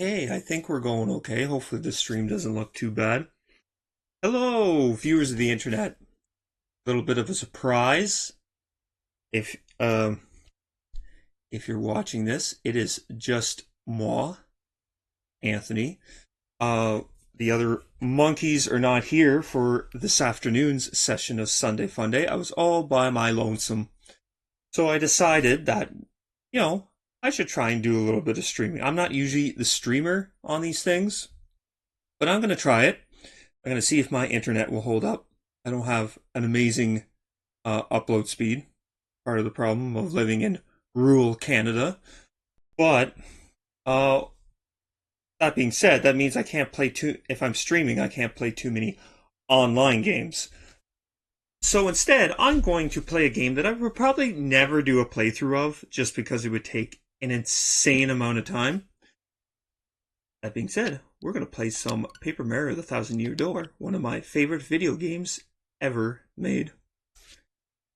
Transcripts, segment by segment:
Hey, I think we're going okay. Hopefully the stream doesn't look too bad. Hello, viewers of the internet. A little bit of a surprise. If if you're watching this, it is just moi, Anthony. Uh the other monkeys are not here for this afternoon's session of Sunday Funday. I was all by my lonesome. So I decided that, you know, I should try and do a little bit of streaming. I'm not usually the streamer on these things, but I'm going to try it. I'm going to see if my internet will hold up. I don't have an amazing upload speed, part of the problem of living in rural Canada. But uh, that being said, that means I can't play if I'm streaming, I can't play too many online games. So instead, I'm going to play a game that I would probably never do a playthrough of, just because it would take an insane amount of time. That being said, we're going to play some Paper Mario the Thousand Year Door, one of my favorite video games ever made.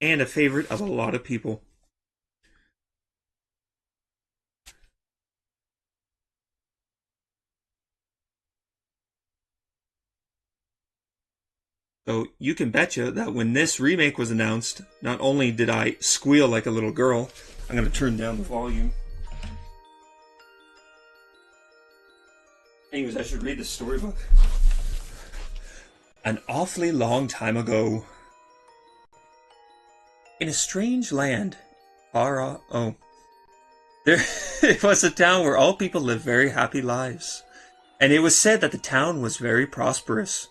And a favorite of a lot of people. So you can betcha that when this remake was announced, not only did I squeal like a little girl, I'm going to turn down the volume. Anyways, I should read the storybook. An awfully long time ago, in a strange land, far off. Oh, there it was a town where all people lived very happy lives, and it was said that the town was very prosperous.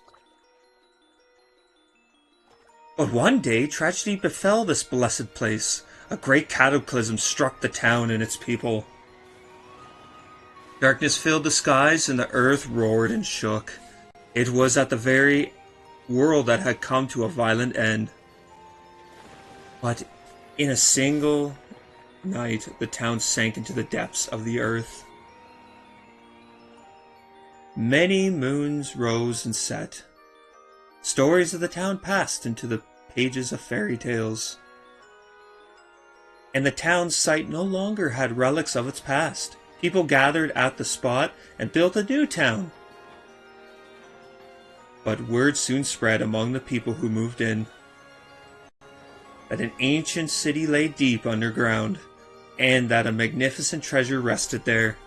But one day, tragedy befell this blessed place. A great cataclysm struck the town and its people. Darkness filled the skies, and the earth roared and shook. It was at the very world that had come to a violent end. But in a single night, the town sank into the depths of the earth. Many moons rose and set. Stories of the town passed into the pages of fairy tales. And the town's site no longer had relics of its past. People gathered at the spot and built a new town. But word soon spread among the people who moved in that an ancient city lay deep underground, and that a magnificent treasure rested there.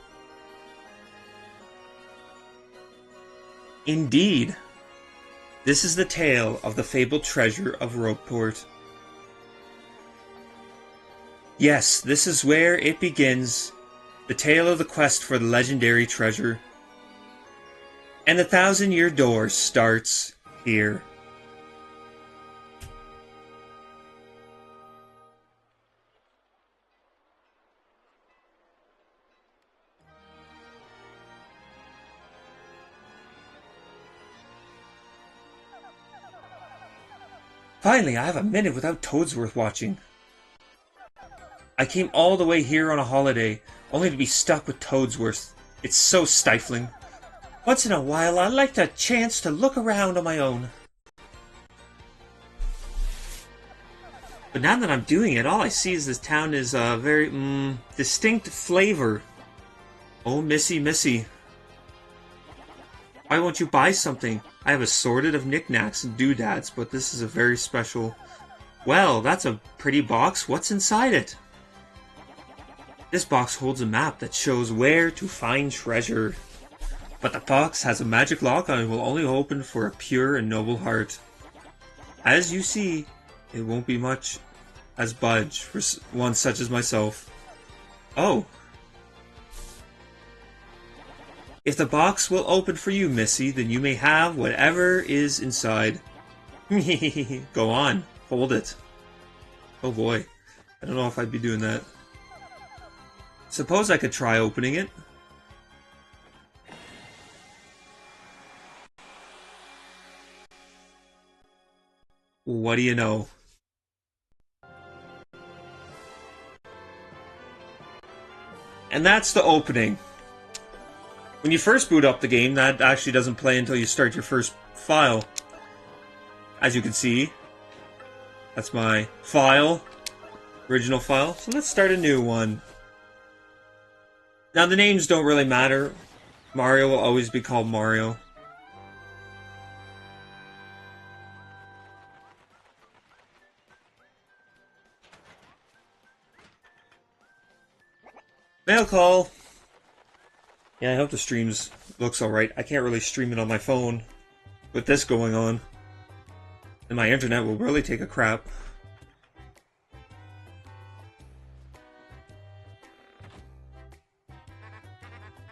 Indeed, this is the tale of the fabled treasure of Rogueport. Yes, this is where it begins, the tale of the quest for the legendary treasure. And the Thousand-Year Door starts here. Finally, I have a minute without Toadsworth watching. I came all the way here on a holiday, only to be stuck with Toadsworth. It's so stifling. Once in a while, I like a chance to look around on my own. But now that I'm doing it, all I see is this town is a very, distinct flavor. Oh, Missy, Missy. Why won't you buy something? I have assorted of knickknacks and doodads, but this is a very special... Well, that's a pretty box. What's inside it? This box holds a map that shows where to find treasure. But the box has a magic lock on it and will only open for a pure and noble heart. As you see, it won't be much as budge for one such as myself. Oh. If the box will open for you, Missy, then you may have whatever is inside. Go on, hold it. Oh boy, I don't know if I'd be doing that. Suppose I could try opening it. What do you know? And that's the opening. When you first boot up the game, that actually doesn't play until you start your first file. As you can see, that's my file, original file. So let's start a new one. Now the names don't really matter. Mario will always be called Mario. Mail call! Yeah, I hope the streams looks alright. I can't really stream it on my phone with this going on. And my internet will really take a crap.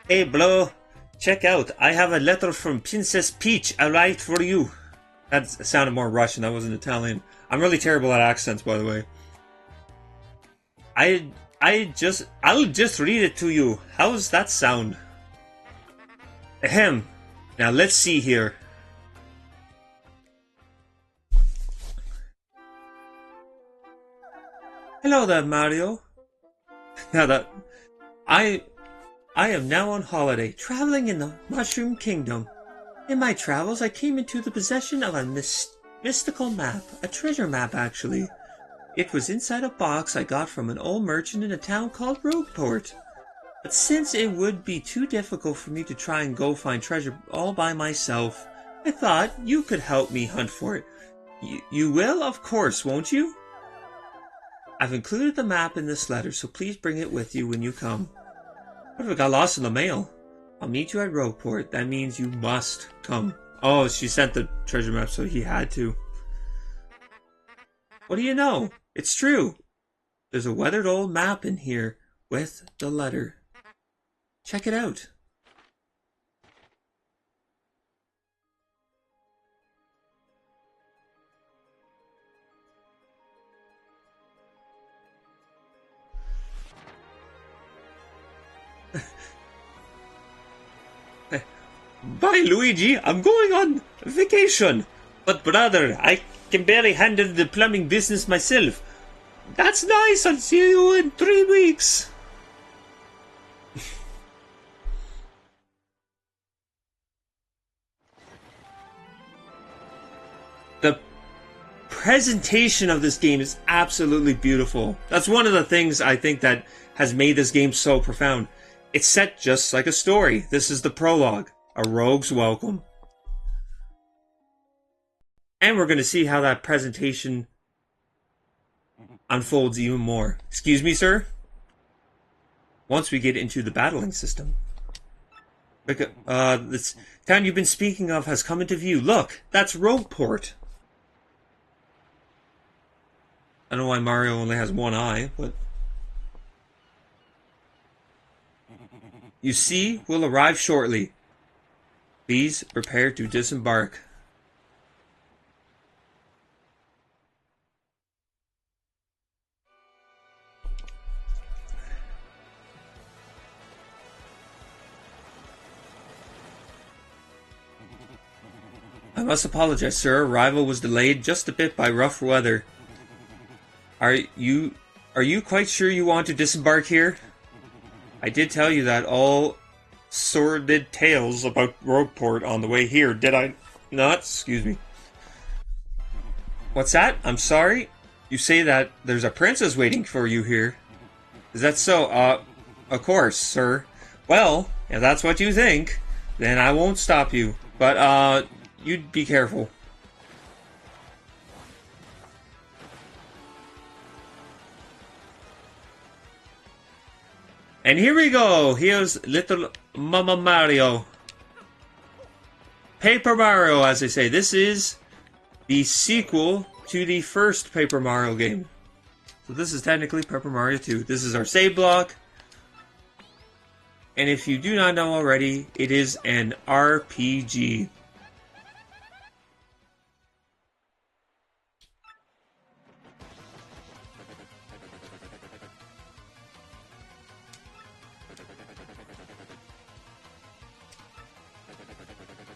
Hey, Blo, check out. I have a letter from Princess Peach. I write for you. That sounded more Russian. That wasn't Italian. I'm really terrible at accents, by the way. I'll just read it to you. How's that sound? Ahem. Now let's see here. Hello there, Mario. Now that I am now on holiday, traveling in the Mushroom Kingdom. In my travels, I came into the possession of a mystical map, a treasure map actually. It was inside a box I got from an old merchant in a town called Rogueport. But since it would be too difficult for me to try and go find treasure all by myself, I thought you could help me hunt for it. You will, of course, won't you? I've included the map in this letter, so please bring it with you when you come. What if it got lost in the mail? I'll meet you at Rogueport. That means you must come. Oh, she sent the treasure map, so he had to. What do you know? It's true. There's a weathered old map in here with the letter. Check it out. Bye, Luigi. I'm going on vacation. But brother, I can barely handle the plumbing business myself. That's nice. I'll see you in 3 weeks. The presentation of this game is absolutely beautiful. That's one of the things I think that has made this game so profound. It's set just like a story. This is the prologue. A rogue's welcome. And we're going to see how that presentation unfolds even more. Excuse me, sir? Once we get into the battling system. This town you've been speaking of has come into view. Look, that's Rogueport. I don't know why Mario only has one eye, but... You see, we'll arrive shortly. Please prepare to disembark. I must apologize, sir. Arrival was delayed just a bit by rough weather. Are you quite sure you want to disembark here? I did tell you that all sordid tales about Rogueport on the way here, did I not? Excuse me. What's that? I'm sorry? You say that there's a princess waiting for you here. Is that so? Of course, sir. Well, if that's what you think, then I won't stop you. But, you'd be careful. And here we go. Here's little Mama Mario. Paper Mario, as they say. This is the sequel to the first Paper Mario game. So this is technically Paper Mario 2. This is our save block. And if you do not know already, it is an RPG.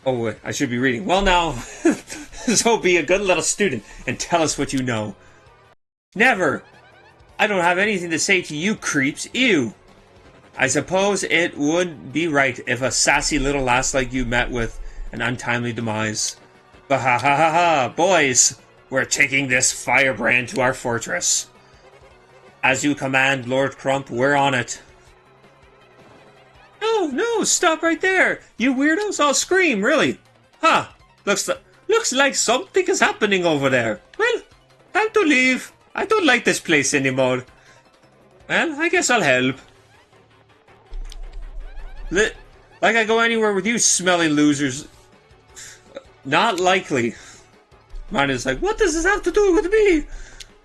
Oh, I should be reading. Well now, so be a good little student and tell us what you know. Never! I don't have anything to say to you creeps. Ew! I suppose it would be right if a sassy little lass like you met with an untimely demise. But ha ha ha ha! Boys! We're taking this firebrand to our fortress. As you command, Lord Crump, we're on it. Oh, No, no, stop right there! You weirdos all scream, really! Huh, looks like something is happening over there. Well, time to leave. I don't like this place anymore. Well, I guess I'll help. Like I go anywhere with you smelly losers. Not likely. Mine is like, what does this have to do with me?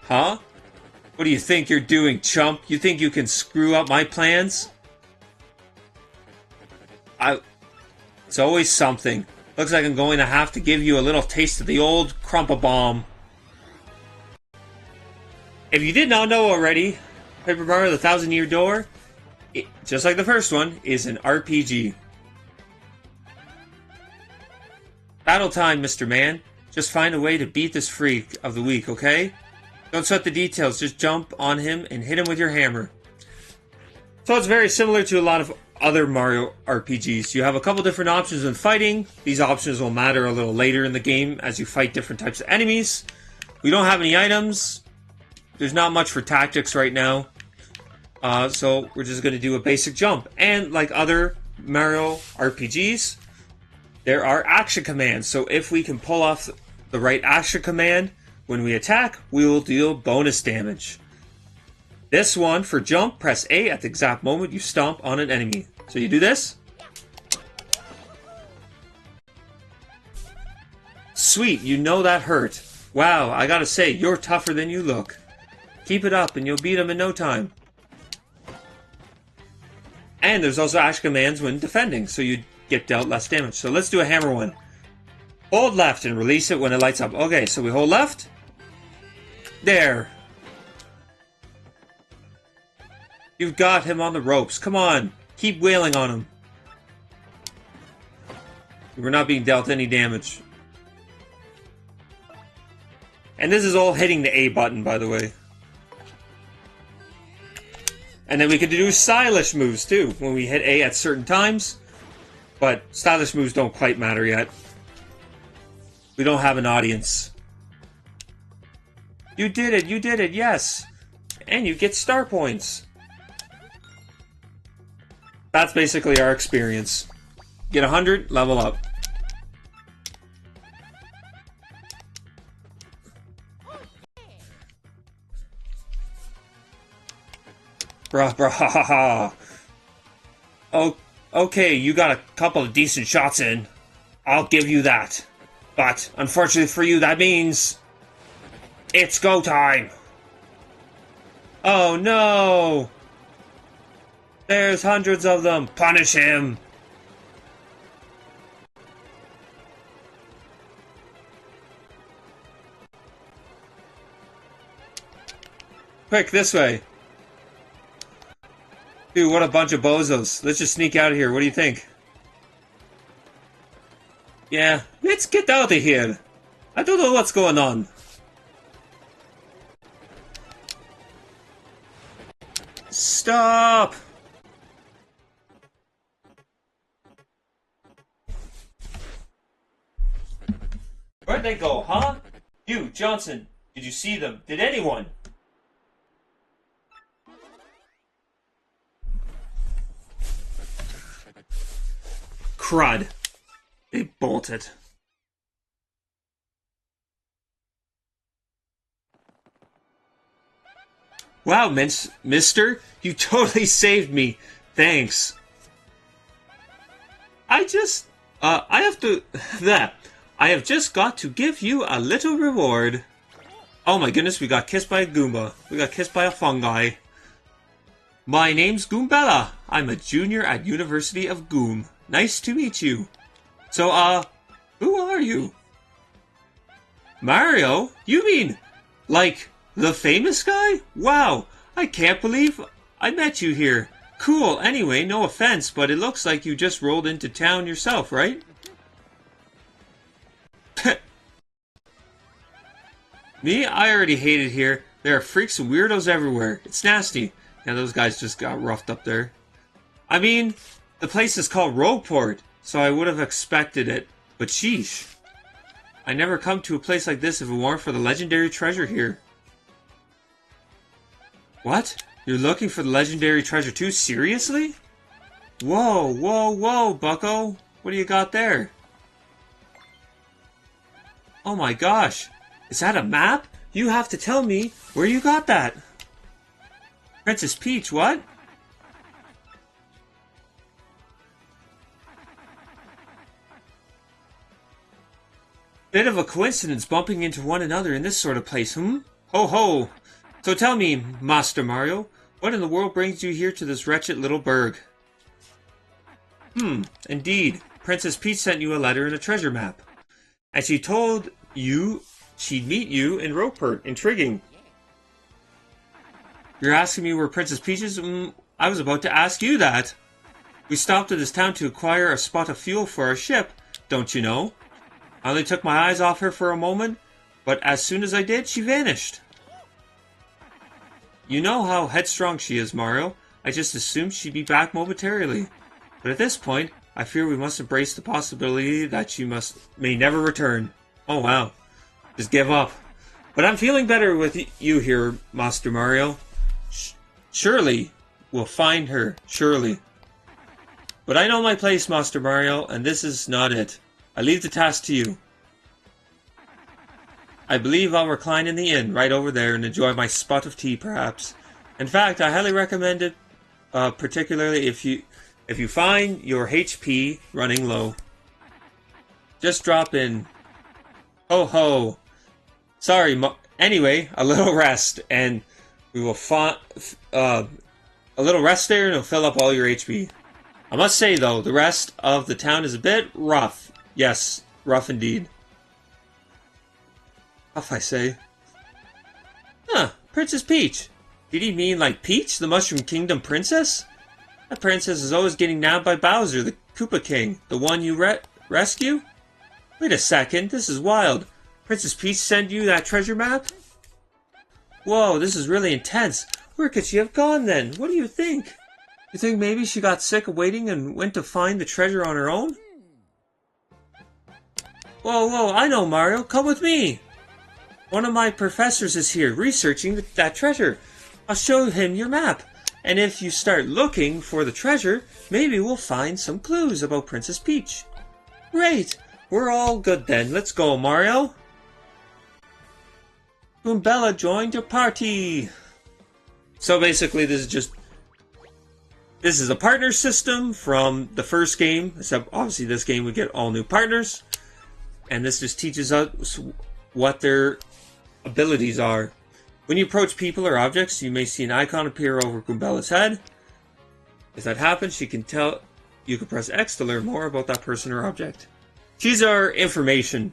Huh? What do you think you're doing, chump? You think you can screw up my plans? It's always something. Looks like I'm going to have to give you a little taste of the old Crumpa Bomb. If you did not know already, Paper Mario the Thousand Year Door, just like the first one, is an RPG. Battle time, Mr. Man. Just find a way to beat this freak of the week, okay? Don't sweat the details, just jump on him and hit him with your hammer. So it's very similar to a lot of other Mario RPGs. You have a couple different options when fighting. These options will matter a little later in the game as you fight different types of enemies. We don't have any items. There's not much for tactics right now. So we're just going to do a basic jump. And like other Mario RPGs, there are action commands. So if we can pull off the right action command when we attack, we will deal bonus damage. This one, for jump, press A at the exact moment you stomp on an enemy. So you do this. Sweet, you know that hurt. Wow, I gotta say, you're tougher than you look. Keep it up and you'll beat him in no time. And there's also action commands when defending, so you get dealt less damage. So let's do a hammer one. Hold left and release it when it lights up. Okay, so we hold left. There. You've got him on the ropes. Come on. Keep wailing on him. We're not being dealt any damage. And this is all hitting the A button, by the way. And then we could do stylish moves, too, when we hit A at certain times. But stylish moves don't quite matter yet. We don't have an audience. You did it, yes! And you get star points. That's basically our experience. Get 100, level up. Bruh. Oh, okay, you got a couple of decent shots in. I'll give you that. But, unfortunately for you, that means... it's go time! Oh no! There's hundreds of them! Punish him! Quick, this way! Dude, what a bunch of bozos. Let's just sneak out of here. What do you think? Yeah, let's get out of here. I don't know what's going on. Stop! Where'd they go, huh? You, Johnson, did you see them? Did anyone? Crud. They bolted. Wow, mister, you totally saved me. Thanks. I have just got to give you a little reward. Oh my goodness, we got kissed by a Goomba. We got kissed by a fungi. My name's Goombella. I'm a junior at University of Goom. Nice to meet you. So, who are you? Mario? You mean, like, the famous guy? Wow, I can't believe I met you here. Cool, anyway, no offense, but it looks like you just rolled into town yourself, right? Me? I already hate it here. There are freaks and weirdos everywhere. It's nasty. Yeah, those guys just got roughed up there. I mean, the place is called Rogueport, so I would have expected it. But sheesh. I never come to a place like this if it weren't for the legendary treasure here. What? You're looking for the legendary treasure too? Seriously? Whoa, whoa, whoa, bucko. What do you got there? Oh my gosh. Is that a map? You have to tell me where you got that. Princess Peach, what? Bit of a coincidence bumping into one another in this sort of place, hmm? Ho ho! So tell me, Master Mario, what in the world brings you here to this wretched little burg? Indeed. Princess Peach sent you a letter and a treasure map. And she told you she'd meet you in Rockport. Intriguing. You're asking me where Princess Peach is? I was about to ask you that. We stopped at this town to acquire a spot of fuel for our ship, don't you know? I only took my eyes off her for a moment, but as soon as I did, she vanished. You know how headstrong she is, Mario. I just assumed she'd be back momentarily. But at this point, I fear we must embrace the possibility that she may never return. Oh wow. Just give up. But I'm feeling better with you here, Master Mario. Surely, we'll find her. Surely. But I know my place, Master Mario, and this is not it. I leave the task to you. I believe I'll recline in the inn right over there and enjoy my spot of tea, perhaps. In fact, I highly recommend it, particularly if you find your HP running low. Just drop in. Ho ho. Sorry, anyway, a little rest, and we will a little rest there, and it'll fill up all your HP. I must say, though, the rest of the town is a bit rough. Yes, rough indeed. Rough, I say. Huh, Princess Peach. Did he mean like Peach, the Mushroom Kingdom princess? That princess is always getting nabbed by Bowser, the Koopa King, the one you rescue? Wait a second, this is wild. Princess Peach sent you that treasure map? Whoa, this is really intense. Where could she have gone then? What do you think? You think maybe she got sick of waiting and went to find the treasure on her own? Whoa, whoa, I know, Mario. Come with me. One of my professors is here researching that treasure. I'll show him your map. And if you start looking for the treasure, maybe we'll find some clues about Princess Peach. Great. We're all good then. Let's go, Mario. Goombella joined your party. So basically, this is a partner system from the first game, except obviously this game we get all new partners. And this just teaches us what their abilities are. When you approach people or objects, you may see an icon appear over Goombella's head. If that happens, you can press X to learn more about that person or object. She's our information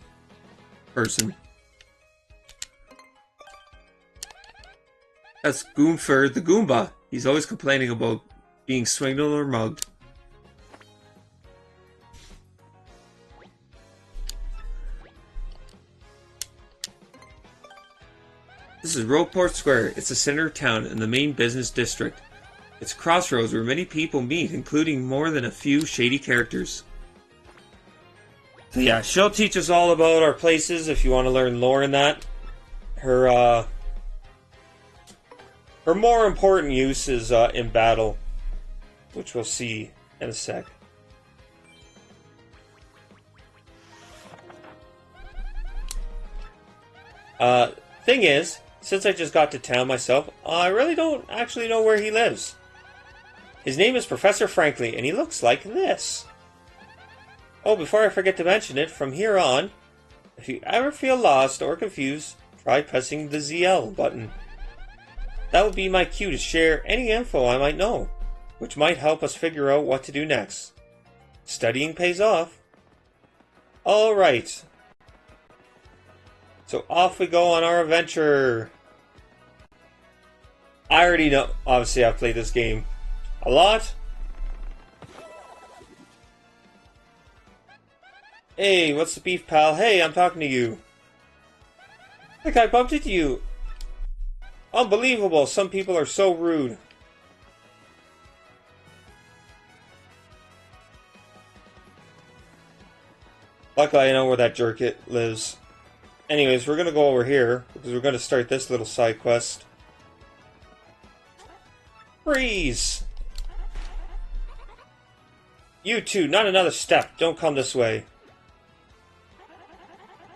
person. That's Goomford the Goomba. He's always complaining about being swindled or mugged. This is Rockport Square. It's the center of town and the main business district. It's a crossroads where many people meet, including more than a few shady characters. So yeah, she'll teach us all about our places if you want to learn lore in that. Her more important use is in battle, which we'll see in a sec. Thing is, since I just got to town myself, I really don't actually know where he lives. His name is Professor Franklin, and he looks like this. Oh, before I forget to mention it, from here on, if you ever feel lost or confused, try pressing the ZL button. That would be my cue to share any info I might know, which might help us figure out what to do next. Studying pays off. Alright. So off we go on our adventure. I already know, obviously I've played this game a lot. Hey, what's the beef, pal? Hey, I'm talking to you. Like I bumped into you. Unbelievable, some people are so rude. Luckily I know where that jerk lives. Anyways, we're going to go over here, because we're going to start this little side quest. Freeze! You two, not another step. Don't come this way.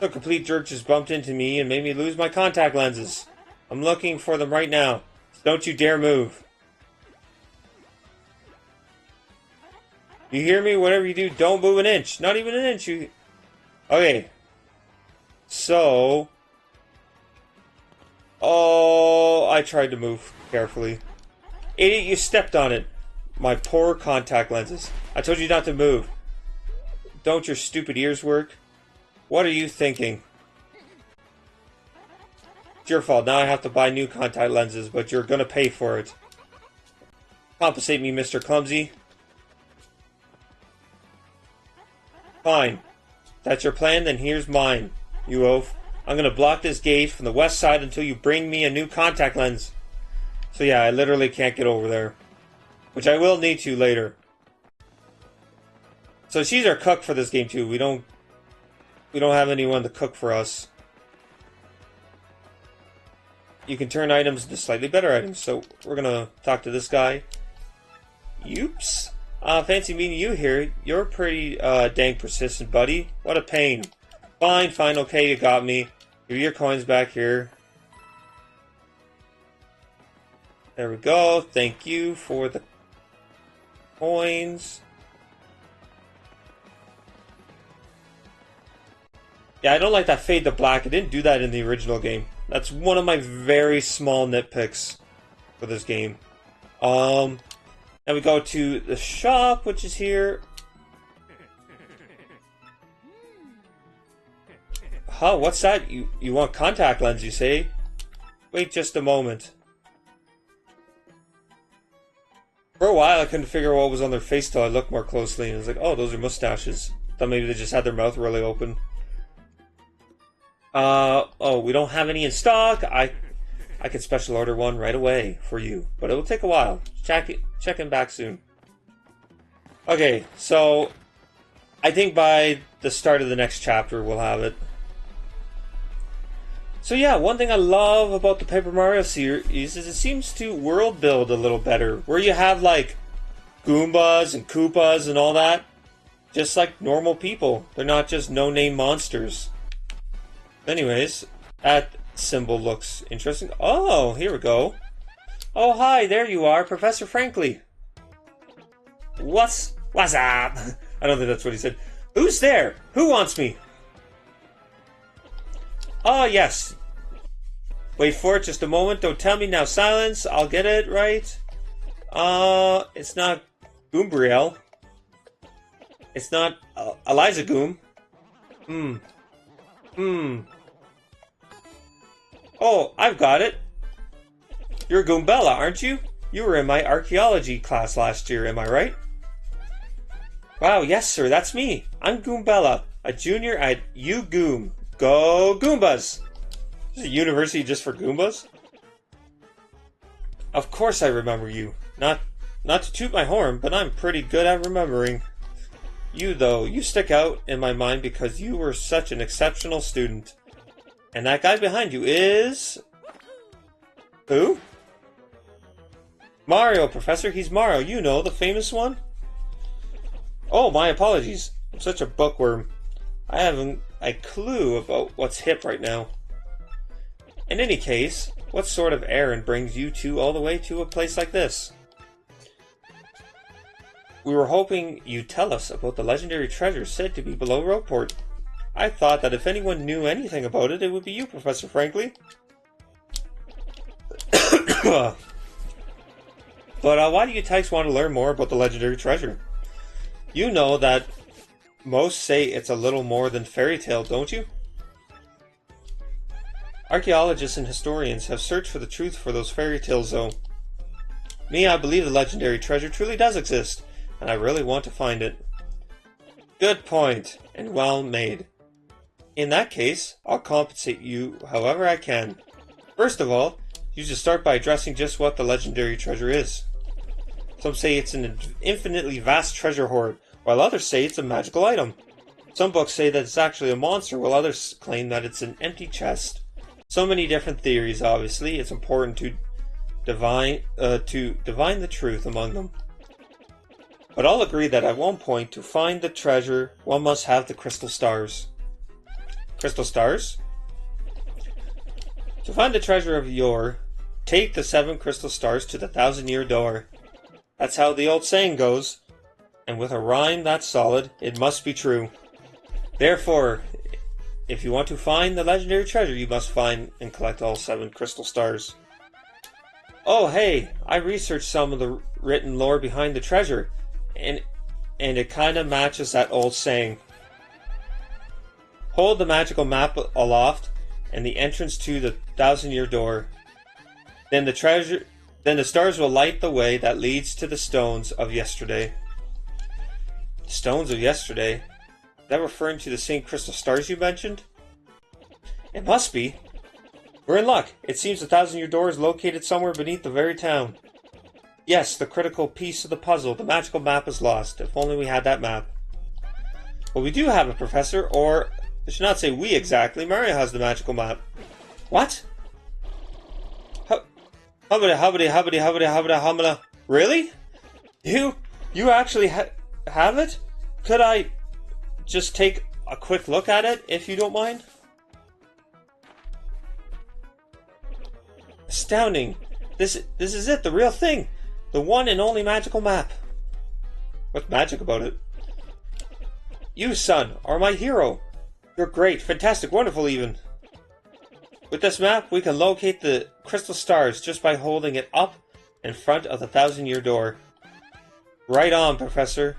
The complete jerk just bumped into me and made me lose my contact lenses. I'm looking for them right now. So don't you dare move. You hear me? Whatever you do, don't move an inch. Not even an inch. Okay. So... Oh, I tried to move carefully. Idiot, you stepped on it. My poor contact lenses. I told you not to move. Don't your stupid ears work? What are you thinking? It's your fault. Now I have to buy new contact lenses, but you're gonna pay for it. Compensate me, Mr. Clumsy. Fine. If that's your plan, then here's mine, you oaf. I'm gonna block this gate from the west side until you bring me a new contact lens. So yeah, I literally can't get over there. Which I will need to later. So she's our cook for this game too. We don't have anyone to cook for us. You can turn items into slightly better items. So we're gonna talk to this guy. Oops. Fancy meeting you here. You're pretty dang persistent, buddy. What a pain. Fine, okay, you got me. Give your coins back here. There we go. Thank you for the coins. Yeah, I don't like that fade to black. I didn't do that in the original game. That's one of my very small nitpicks for this game. Now we go to the shop, which is here. Huh, what's that? You want contact lens, you say? Wait just a moment. For a while, I couldn't figure out what was on their face till I looked more closely, and I was like, oh, those are mustaches. Thought maybe they just had their mouth really open. Oh, we don't have any in stock. I could special order one right away for you, but it will take a while. Checking back soon. Okay, so I think by the start of the next chapter we'll have it. So yeah, one thing I love about the Paper Mario series is it seems to world build a little better, where you have like Goombas and Koopas and all that, just like normal people. They're not just no-name monsters. Anyways, that symbol looks interesting. Oh, here we go. Oh, hi, there you are, Professor Frankly. What's up? I don't think that's what he said. Who's there? Who wants me? Oh, yes. Wait for it just a moment. Don't tell me now. Silence. I'll get it right. It's not Goombriel. It's not Eliza Goom. Oh, I've got it. You're Goombella, aren't you? You were in my archaeology class last year, am I right? Wow, yes, sir, that's me. I'm Goombella, a junior at U-Goom. Go Goombas! Is it a university just for Goombas? Of course I remember you. Not to toot my horn, but I'm pretty good at remembering. You, though, you stick out in my mind because you were such an exceptional student. And that guy behind you is... Who? Mario, Professor. He's Mario. You know, the famous one. Oh, my apologies. I'm such a bookworm. I haven't a clue about what's hip right now. In any case, what sort of errand brings you two all the way to a place like this? We were hoping you'd tell us about the legendary treasure said to be below Rogueport. I thought that if anyone knew anything about it, it would be you, Professor Frankly. But why do you types want to learn more about the legendary treasure? You know that most say it's a little more than fairy tale, don't you? Archaeologists and historians have searched for the truth for those fairy tales, though. Me, I believe the legendary treasure truly does exist, and I really want to find it. Good point, and well made. In that case, I'll compensate you however I can. First of all, you should start by addressing just what the legendary treasure is. Some say it's an infinitely vast treasure hoard, while others say it's a magical item. Some books say that it's actually a monster, while others claim that it's an empty chest. So many different theories, obviously. It's important to divine the truth among them. but all agree that at one point, to find the treasure, one must have the crystal stars. Crystal stars? To find the treasure of yore, take the 7 crystal stars to the 1,000-year door. That's how the old saying goes, and with a rhyme that's solid, it must be true. Therefore, if you want to find the legendary treasure, you must find and collect all 7 crystal stars. Oh hey, I researched some of the written lore behind the treasure, and it kinda matches that old saying. Hold the magical map aloft and the entrance to the 1,000-year door. Then the stars will light the way that leads to the stones of yesterday. Stones of yesterday? Is that referring to the same crystal stars you mentioned? It must be. We're in luck. It seems the 1,000-year door is located somewhere beneath the very town. Yes, the critical piece of the puzzle. The magical map is lost. If only we had that map. Well, we do have a professor, or I should not say we exactly. Mario has the magical map. What? Hubbity. Really? You actually have it? Could I just take a quick look at it, if you don't mind? Astounding. This is it, the real thing. The one and only magical map. What's magic about it? You, son, are my hero. You're great, fantastic, wonderful even. With this map, we can locate the crystal stars just by holding it up in front of the 1,000-year door. Right on, Professor.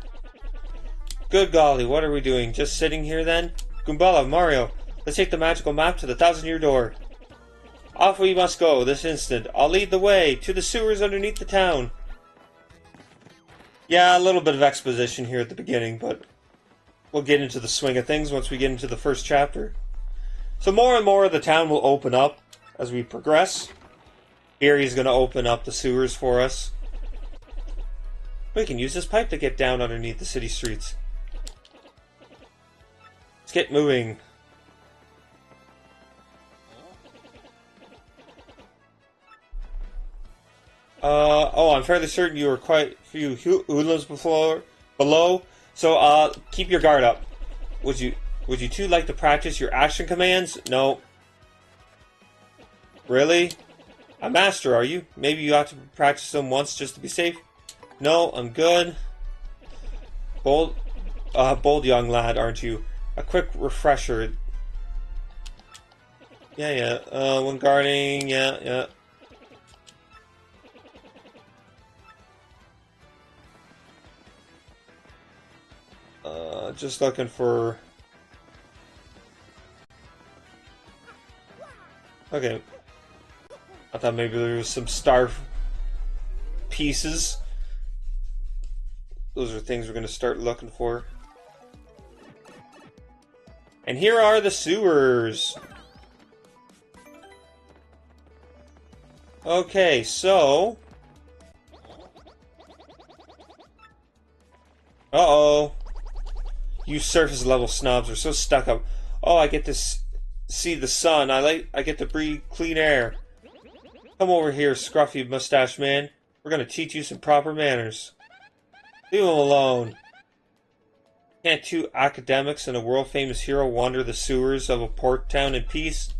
Good golly, what are we doing? Just sitting here then? Goombella, Mario, let's take the magical map to the 1,000-year door. Off we must go this instant. I'll lead the way to the sewers underneath the town. Yeah, a little bit of exposition here at the beginning, but we'll get into the swing of things once we get into the first chapter. So more and more of the town will open up as we progress. Here he's going to open up the sewers for us. We can use this pipe to get down underneath the city streets. Let's get moving. I'm fairly certain you were quite a few hoodlums below. So, keep your guard up. Would you two like to practice your action commands? No. Really? A master, are you? Maybe you ought to practice them once just to be safe. No, I'm good. Bold young lad, aren't you? A quick refresher. Yeah. When guarding, yeah. Just looking for... Okay. I thought maybe there was some star pieces. Those are things we're going to start looking for. And here are the sewers. Okay, so... Uh-oh. You surface level snobs are so stuck up. Oh, I get to see the sun. I get to breathe clean air. Come over here, scruffy mustache man. We're gonna teach you some proper manners. Leave him alone. Can't 2 academics and a world-famous hero wander the sewers of a port town in peace?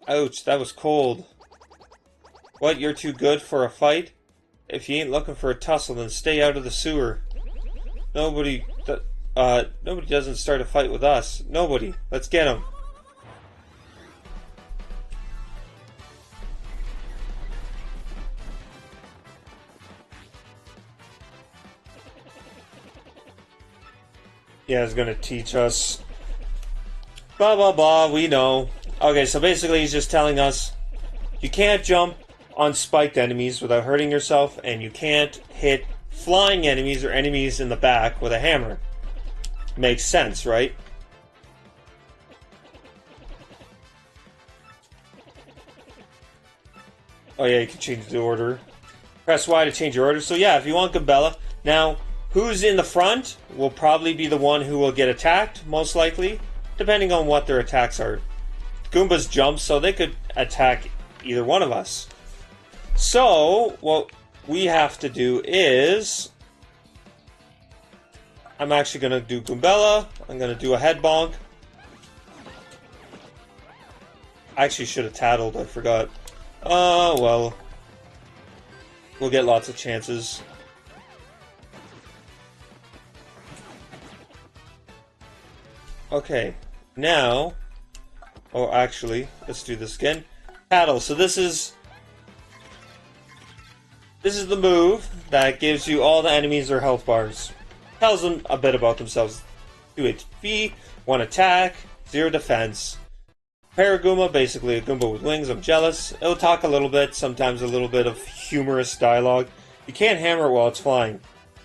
Ouch, that was cold. What, you're too good for a fight? If you ain't looking for a tussle, then stay out of the sewer. Nobody doesn't start a fight with us. Nobody. Let's get him. Yeah, he's gonna teach us. Blah, blah, blah, we know. Okay, so basically he's just telling us you can't jump on spiked enemies without hurting yourself, and you can't hit flying enemies or enemies in the back with a hammer. Makes sense, right? Oh yeah, you can change the order. Press Y to change your order. So yeah, if you want Goombella. Now, who's in the front will probably be the one who will get attacked, most likely, depending on what their attacks are. Goombas jump, so they could attack either one of us. So, well, we have to do is... I'm actually going to do Goombella. I'm going to do a head bonk. I actually should have tattled, I forgot. Oh, well. We'll get lots of chances. Okay, now... Oh, actually, let's do this again. Tattle. So this is the move that gives you all the enemies their health bars. Tells them a bit about themselves. 2 HP, 1 attack, 0 defense. Paragoomba, basically a Goomba with wings. I'm jealous. It'll talk a little bit, sometimes a little bit of humorous dialogue. You can't hammer it while it's flying,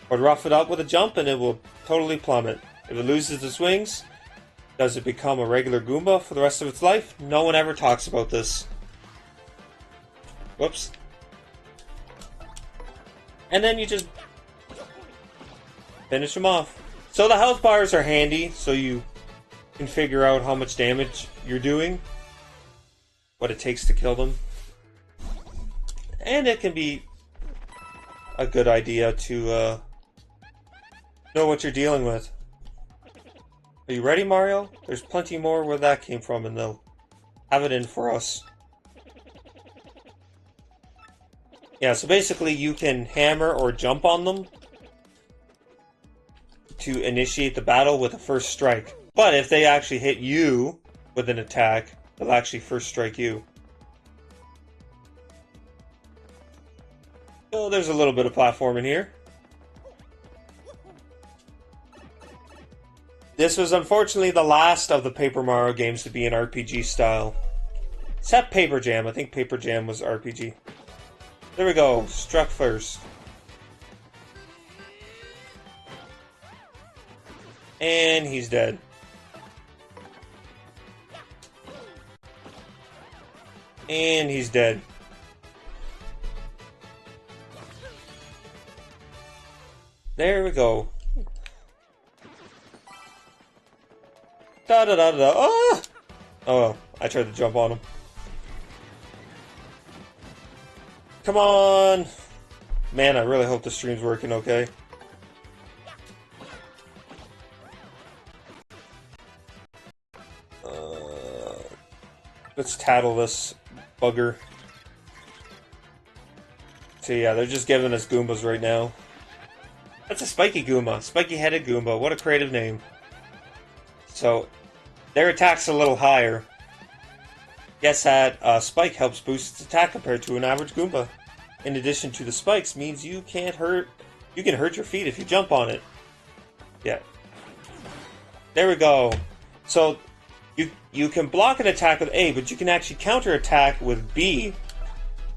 but rough it up with a jump and it will totally plummet. If it loses its wings, does it become a regular Goomba for the rest of its life? No one ever talks about this. Whoops. And then you just finish them off. So the health bars are handy, so you can figure out how much damage you're doing, what it takes to kill them. And it can be a good idea to know what you're dealing with. Are you ready, Mario? There's plenty more where that came from, and they'll have it in for us. Yeah, so basically you can hammer or jump on them to initiate the battle with a first strike. But if they actually hit you with an attack, they'll actually first strike you. So there's a little bit of platforming here. This was unfortunately the last of the Paper Mario games to be in RPG style. Except Paper Jam. I think Paper Jam was RPG. There we go. Struck first. And he's dead. And he's dead. There we go. Da da da da. Oh! Oh, I tried to jump on him. Come on! Man, I really hope the stream's working okay. Let's tattle this bugger. So yeah, they're just giving us Goombas right now. That's a spiky Goomba. Spiky-headed Goomba. What a creative name. So, their attack's a little higher. Guess that spike helps boost its attack compared to an average Goomba. In addition to the spikes, means you can hurt your feet if you jump on it. Yeah. There we go. So, you can block an attack with A, but you can actually counter-attack with B.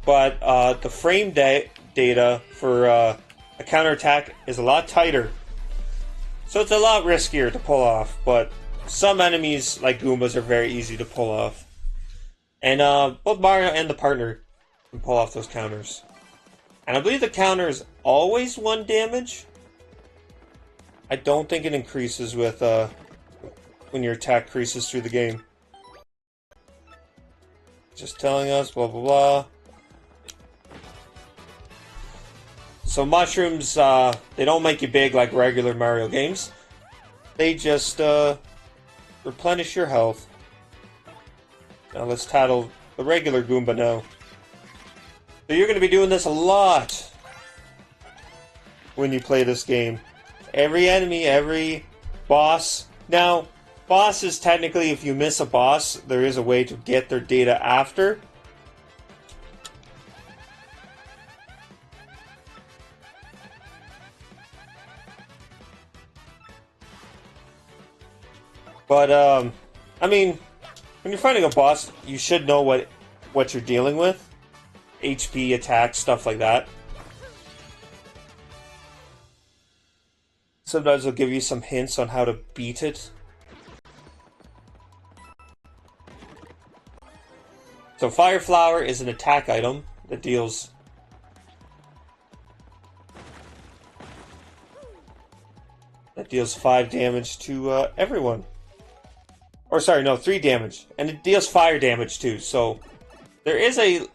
But the frame data for a counterattack is a lot tighter. So it's a lot riskier to pull off, but some enemies, like Goombas, are very easy to pull off. And both Mario and the partner can pull off those counters. And I believe the counter is always 1 damage. I don't think it increases with when your attack increases through the game. Just telling us, blah blah blah. So mushrooms, they don't make you big like regular Mario games. They just replenish your health. Now let's tattle the regular Goomba now. So you're going to be doing this a lot when you play this game. Every enemy, every boss. Now, bosses, technically, if you miss a boss, there is a way to get their data after. But, I mean, when you're fighting a boss, you should know what you're dealing with. HP, attack, stuff like that. Sometimes they'll give you some hints on how to beat it. So Fire Flower is an attack item that deals... that deals 5 damage to everyone. Or sorry, no, 3 damage. And it deals fire damage too, so... there is a...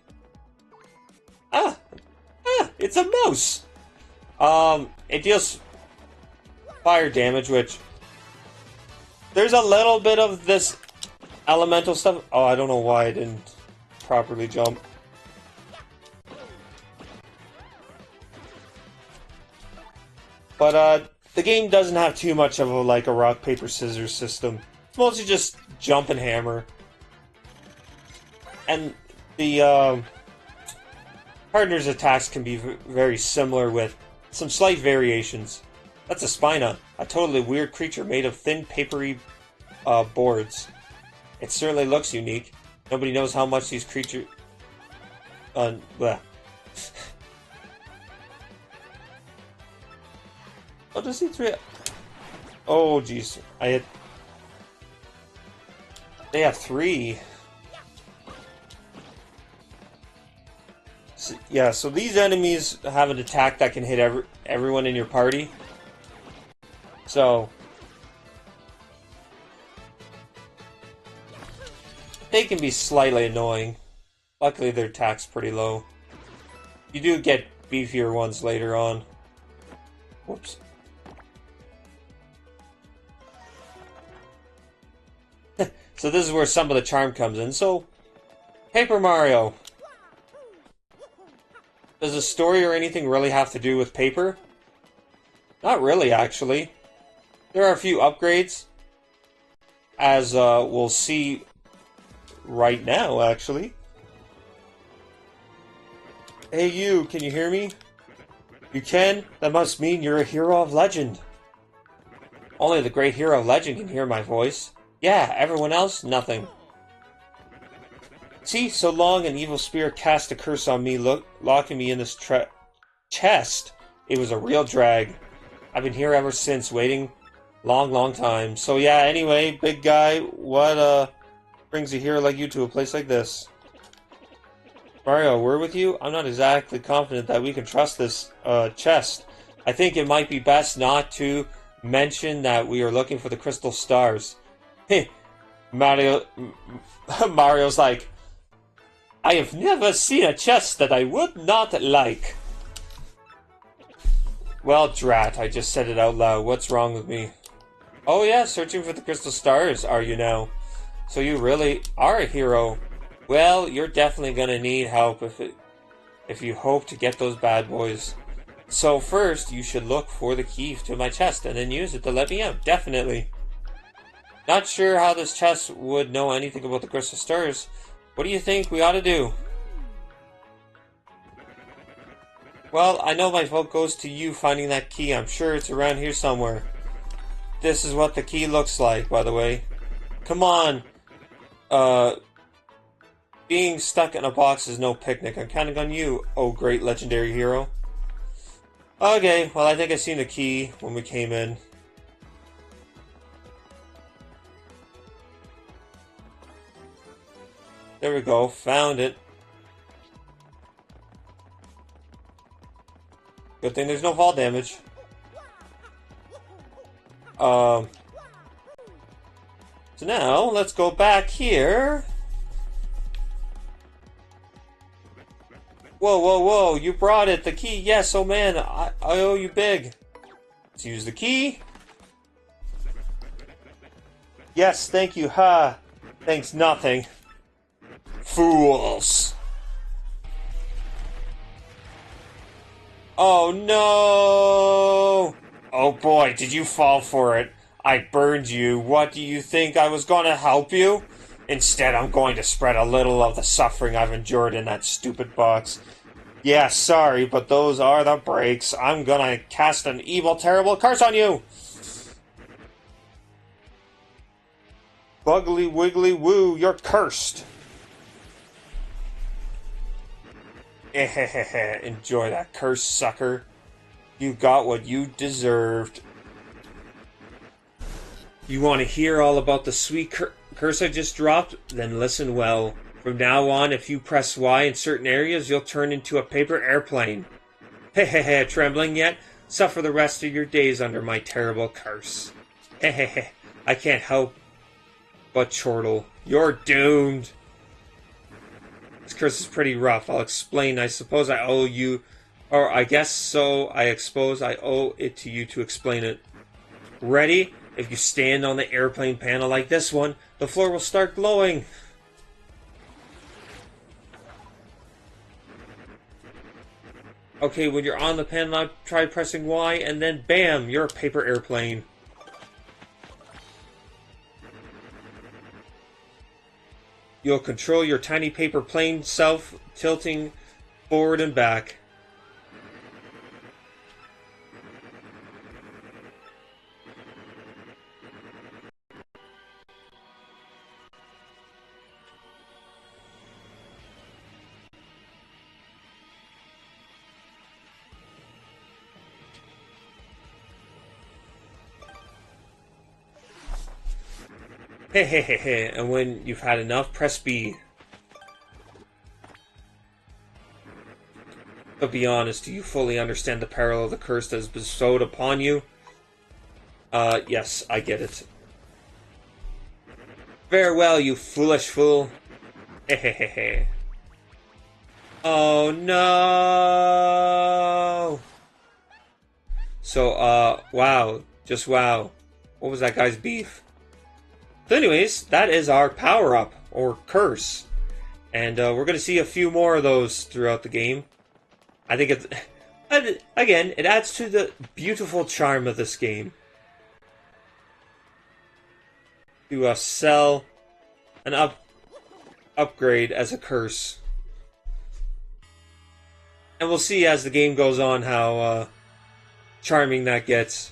It's a mouse! It deals fire damage, which... There's a little bit of this elemental stuff. Oh, I don't know why I didn't properly jump. But, the game doesn't have too much of a, like, a rock, paper, scissors system. It's mostly just jump and hammer. And the, partner's attacks can be very similar with some slight variations. That's a Spina, a totally weird creature made of thin, papery, boards. It certainly looks unique. Nobody knows how much these creatures... bleh. Oh, does he three? Oh, jeez. They have 3. So, yeah, so these enemies have an attack that can hit everyone in your party. So... they can be slightly annoying. Luckily, their attack's pretty low. You do get beefier ones later on. Whoops. So this is where some of the charm comes in. So, Paper Mario. Does the story or anything really have to do with paper? Not really, actually. There are a few upgrades, as we'll see right now, actually. Hey you, can you hear me? You can? That must mean you're a hero of legend. Only the great hero of legend can hear my voice. Yeah, everyone else, nothing. See, so long an evil spirit cast a curse on me, locking me in this chest. It was a real drag. I've been here ever since, waiting long time. So yeah, anyway, big guy, what brings a hero like you to a place like this? Mario, a word with you? I'm not exactly confident that we can trust this chest. I think it might be best not to mention that we are looking for the crystal stars. Mario's like, I have never seen a chest that I would not like. Well, drat, I just said it out loud. What's wrong with me? Oh yeah, searching for the crystal stars, are you now? So you really are a hero. Well, you're definitely gonna need help if you hope to get those bad boys. So first, you should look for the key to my chest and then use it to let me out. Definitely. Not sure how this chest would know anything about the crystal stars. What do you think we ought to do? Well, I know my vote goes to you finding that key. I'm sure it's around here somewhere. This is what the key looks like, by the way. Come on. Being stuck in a box is no picnic. I'm counting on you, oh great legendary hero. Okay, well I think I seen the key when we came in. There we go, found it. Good thing there's no fall damage. So now, let's go back here. Whoa, you brought it, the key. Yes, oh man, I owe you big. Let's use the key. Yes, thank you, ha. Thanks nothing. Fools. Oh no! Oh boy, did you fall for it. I burned you. What do you think? I was going to help you? Instead, I'm going to spread a little of the suffering I've endured in that stupid box. Yeah, sorry, but those are the breaks. I'm gonna cast an evil, terrible curse on you! Buggly wiggly woo, you're cursed! Enjoy that curse, sucker. You got what you deserved. You want to hear all about the sweet curse I just dropped? Then listen well. From now on, if you press Y in certain areas, you'll turn into a paper airplane. Trembling yet? Suffer the rest of your days under my terrible curse. I can't help but chortle. You're doomed. This curse is pretty rough. I'll explain. I suppose I owe you Or I guess so. I suppose I owe it to you to explain it. Ready? If you stand on the airplane panel like this one, the floor will start glowing. Okay, when you're on the panel, now try pressing Y, and then bam, you're a paper airplane. You'll control your tiny paper plane self, tilting forward and back. Hey, hey, hey, hey, and when you've had enough, press B. But be honest, do you fully understand the peril of the curse that is bestowed upon you? Yes, I get it. Very well, you foolish fool. Hehehehe. Oh no! So, wow. Just wow. What was that guy's beef? So anyways, that is our power-up, or curse. And we're going to see a few more of those throughout the game. I think it's... Again, it adds to the beautiful charm of this game. To sell an upgrade as a curse. And we'll see as the game goes on how charming that gets.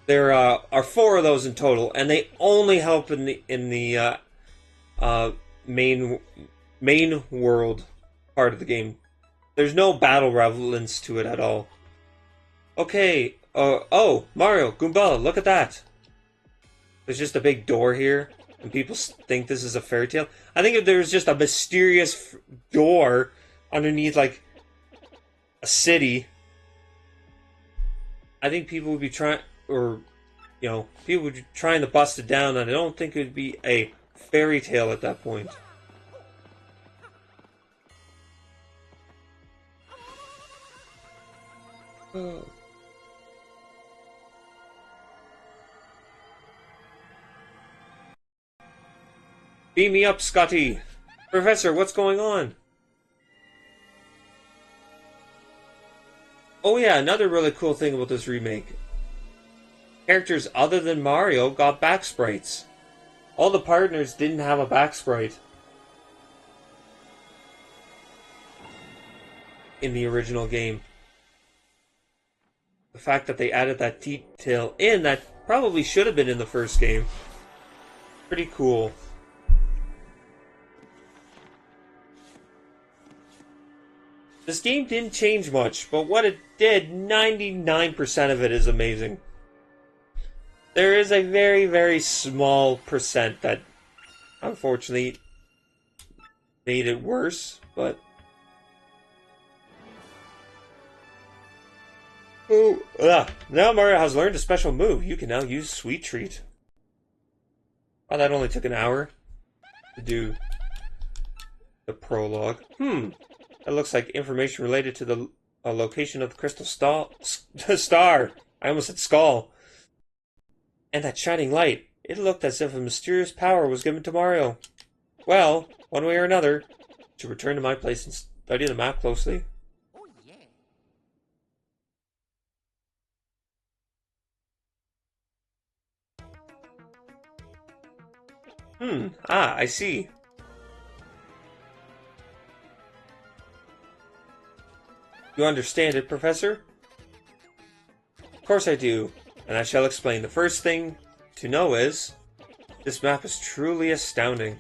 There are 4 of those in total, and they only help in the main world part of the game. There's no battle relevance to it at all. Okay. Oh, Mario, Goombella, look at that. There's just a big door here, and people think this is a fairy tale. I think if there was just a mysterious door underneath, like, a city, I think people would be trying, or, you know, people would be trying to bust it down, and I don't think it would be a fairy tale at that point. Oh. Beam me up, Scotty! Professor, what's going on? Oh yeah, another really cool thing about this remake. Characters other than Mario got back sprites. All the partners didn't have a back sprite in the original game. The fact that they added that detail in, that probably should have been in the first game. Pretty cool. This game didn't change much, but what it did, 99% of it is amazing. There is a very, very small percent that unfortunately made it worse, but... Now Mario has learned a special move. You can now use Sweet Treat. Oh, that only took an hour to do the prologue. That looks like information related to the location of the crystal star. I almost said skull. And that shining light. It looked as if a mysterious power was given to Mario. Well, one way or another, to return to my place and study the map closely. I see. You understand it, Professor? Of course I do, and I shall explain. The first thing to know is, this map is truly astounding.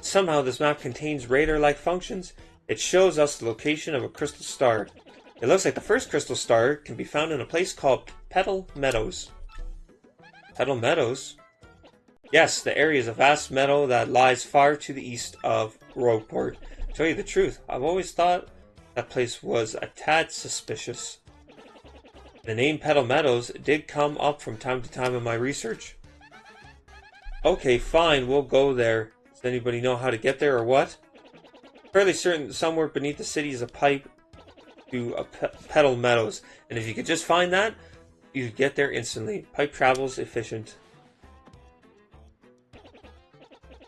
Somehow this map contains radar-like functions. It shows us the location of a crystal star. It looks like the first crystal star can be found in a place called Petal Meadows. Petal Meadows? Yes, the area is a vast meadow that lies far to the east of Rogueport. To tell you the truth, I've always thought that place was a tad suspicious. The name Petal Meadows did come up from time to time in my research. Okay, fine, we'll go there. Does anybody know how to get there or what? Fairly certain somewhere beneath the city is a pipe to Petal Meadows, and if you could just find that, you could get there instantly. Pipe travels efficient.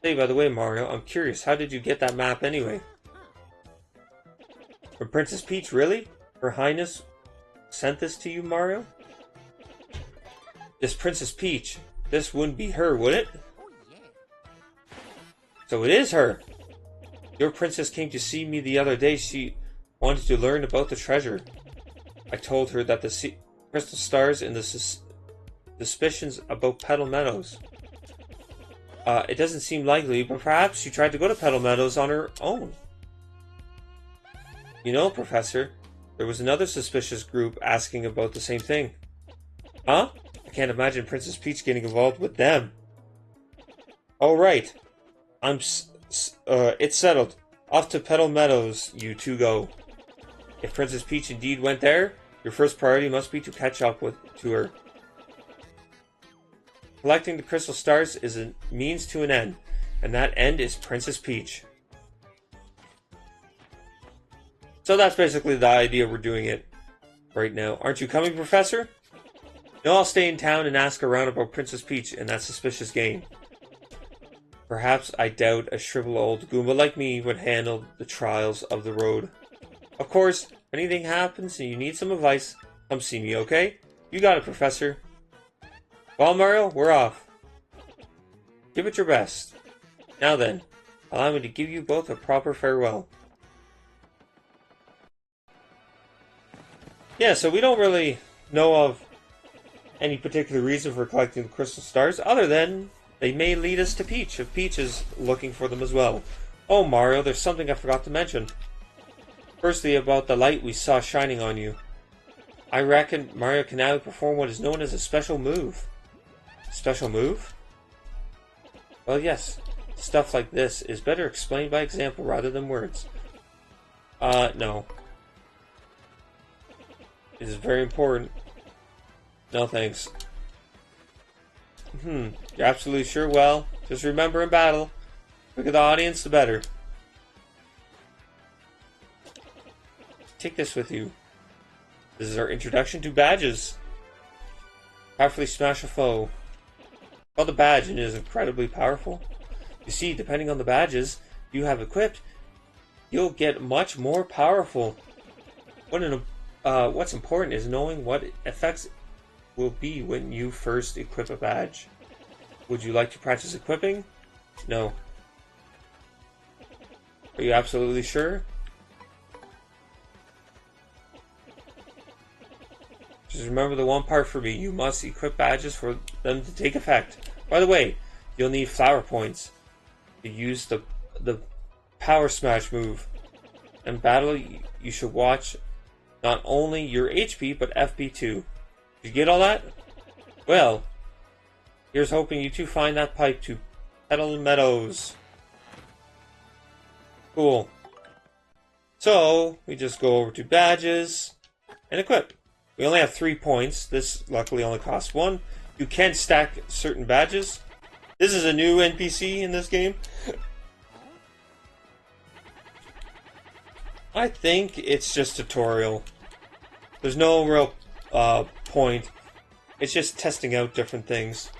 Hey, by the way, Mario, I'm curious, how did you get that map anyway? From Princess Peach, really? Her Highness sent this to you, Mario? This Princess Peach, this wouldn't be her, would it? So it is her! Your princess came to see me the other day. She wanted to learn about the treasure. I told her that the crystal stars and the suspicions about Petal Meadows. It doesn't seem likely, but perhaps she tried to go to Petal Meadows on her own. You know, Professor, there was another suspicious group asking about the same thing. Huh? I can't imagine Princess Peach getting involved with them. Oh, right. It's settled. Off to Petal Meadows, you two go. If Princess Peach indeed went there, your first priority must be to catch up to her. Collecting the crystal stars is a means to an end, and that end is Princess Peach. So that's basically the idea we're doing it right now. Aren't you coming, Professor? No, I'll stay in town and ask around about Princess Peach and that suspicious game. Perhaps I doubt a shriveled old Goomba like me would handle the trials of the road. Of course, if anything happens and you need some advice, come see me, okay? You got it, Professor. Well, Mario, we're off. Give it your best. Now then, allow me to give you both a proper farewell. Yeah, so we don't really know of any particular reason for collecting the crystal stars, other than they may lead us to Peach, if Peach is looking for them as well. Oh, Mario, there's something I forgot to mention. Firstly, about the light we saw shining on you. I reckon Mario can now perform what is known as a special move. Special move? Well, yes. Stuff like this is better explained by example rather than words. No. It is very important. No thanks. You're absolutely sure? Well, just remember in battle, the quicker the audience, the better. Take this with you. This is our introduction to badges. Powerfully smash a foe. Called the badge and it is incredibly powerful. You see, depending on the badges you have equipped, you'll get much more powerful. What's important is knowing what effects will be when you first equip a badge. Would you like to practice equipping? No. Are you absolutely sure? Just remember the one part for me. You must equip badges for them to take effect. By the way, you'll need flower points to use the power smash move. In battle, you should watch not only your HP, but FP too. Did you get all that? Well, here's hoping you two find that pipe to Petal Meadows. Cool. So, we just go over to badges and equip. We only have 3 points. This luckily only costs 1. You can stack certain badges. This is a new NPC in this game. I think it's just tutorial. There's no real point. It's just testing out different things.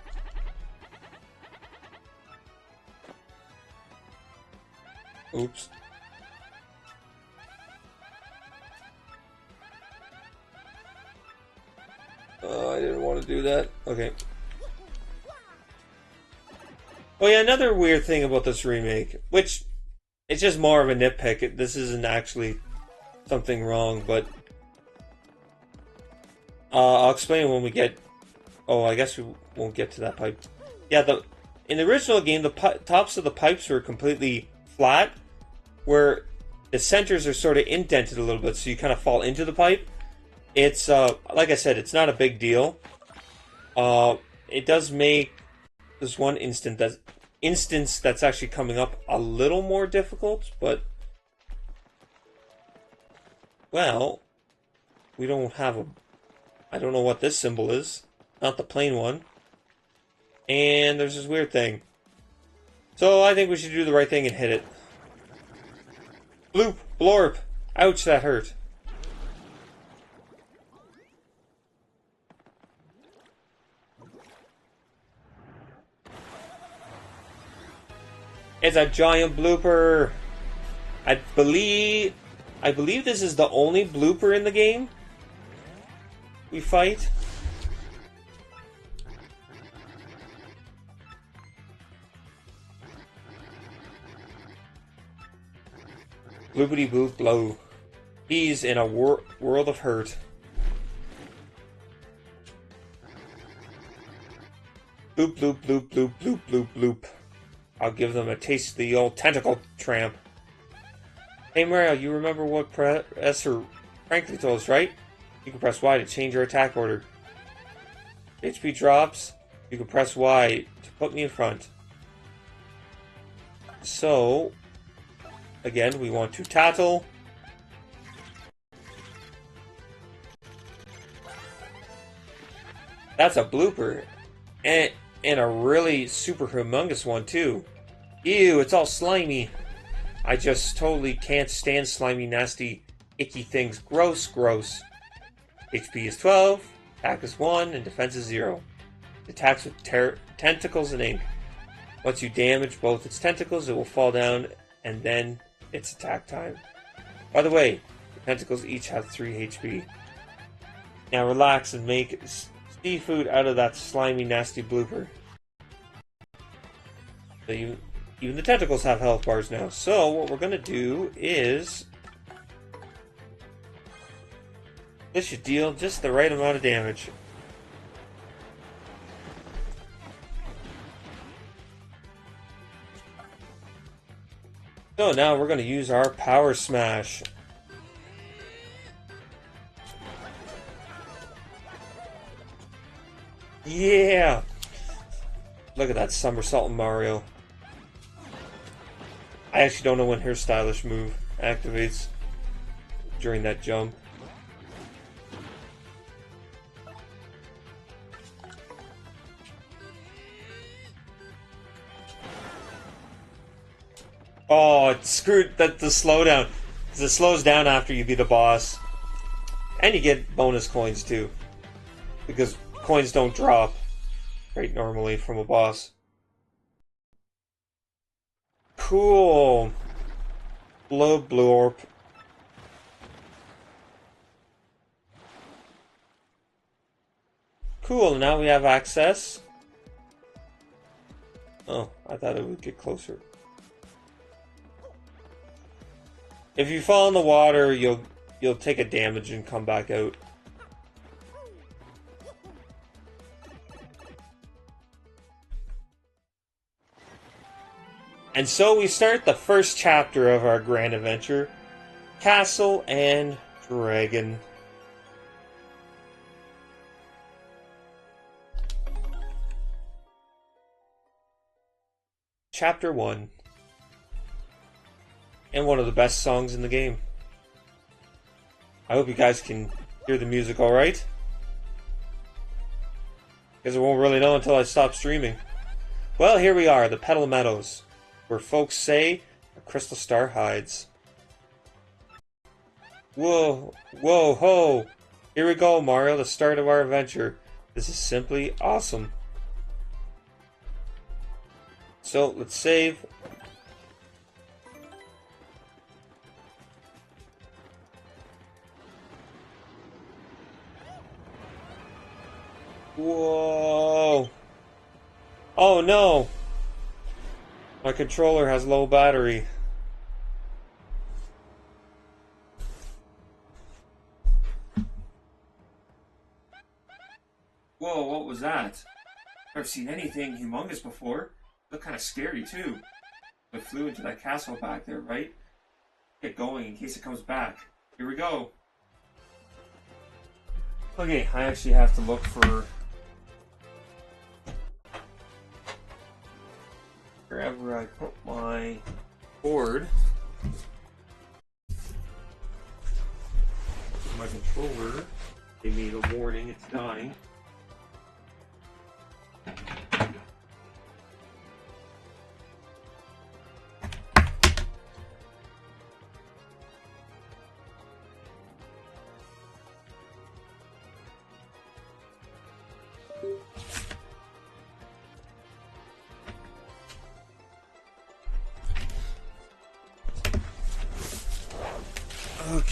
Oops. I didn't want to do that. Okay. Oh yeah, another weird thing about this remake, which it's just more of a nitpick. This isn't actually something wrong, but I'll explain when we get. Oh, I guess we won't get to that pipe. Yeah, in the original game, the tops of the pipes were completely flat, where the centers are sort of indented a little bit, so you kind of fall into the pipe. It's like I said, it's not a big deal. It does make this one instance that's actually coming up a little more difficult, but well, we don't have a. I don't know what this symbol is. Not the plain one. And there's this weird thing. So I think we should do the right thing and hit it. Bloop! Blorp! Ouch, that hurt. It's a giant blooper! I believe this is the only blooper in the game we fight. Bloopity bloop blow. He's in a world of hurt. Bloop bloop bloop bloop bloop bloop bloop. I'll give them a taste of the old tentacle tramp. Hey Mario, you remember what Professor Frankly told us, right? You can press Y to change your attack order. HP drops, you can press Y to put me in front. So, again, we want to tattle. That's a blooper. And a really super humongous one, too. Ew, it's all slimy. I just totally can't stand slimy, nasty, icky things. Gross, gross. HP is 12, attack is 1, and defense is 0. It attacks with tentacles and ink. Once you damage both its tentacles, it will fall down, and then it's attack time. By the way, the tentacles each have 3 HP. Now relax and make seafood out of that slimy, nasty blooper. So even the tentacles have health bars now. So what we're going to do is... this should deal just the right amount of damage. So now we're going to use our Power Smash. Yeah! Look at that somersault Mario. I actually don't know when her stylish move activates during that jump. Oh, it screwed the slowdown. Because it slows down after you beat a boss. And you get bonus coins too. Because coins don't drop right normally from a boss. Cool. Blorp. Cool, now we have access. Oh, I thought it would get closer. If you fall in the water, you'll take a damage and come back out. And so we start the first chapter of our grand adventure, Castle and Dragon. Chapter 1. And one of the best songs in the game. I hope you guys can hear the music alright. Because I won't really know until I stop streaming. Well, here we are, the Petal Meadows, where folks say a crystal star hides. Whoa, whoa, ho! Here we go, Mario, the start of our adventure. This is simply awesome. So, let's save. Whoa! Oh no! My controller has low battery. Whoa, what was that? I've seen anything humongous before. Looked kind of scary too. I flew into that castle back there, right? Get going in case it comes back. Here we go. Okay, I actually have to look for... wherever I put my board. My controller, they made a warning, it's dying.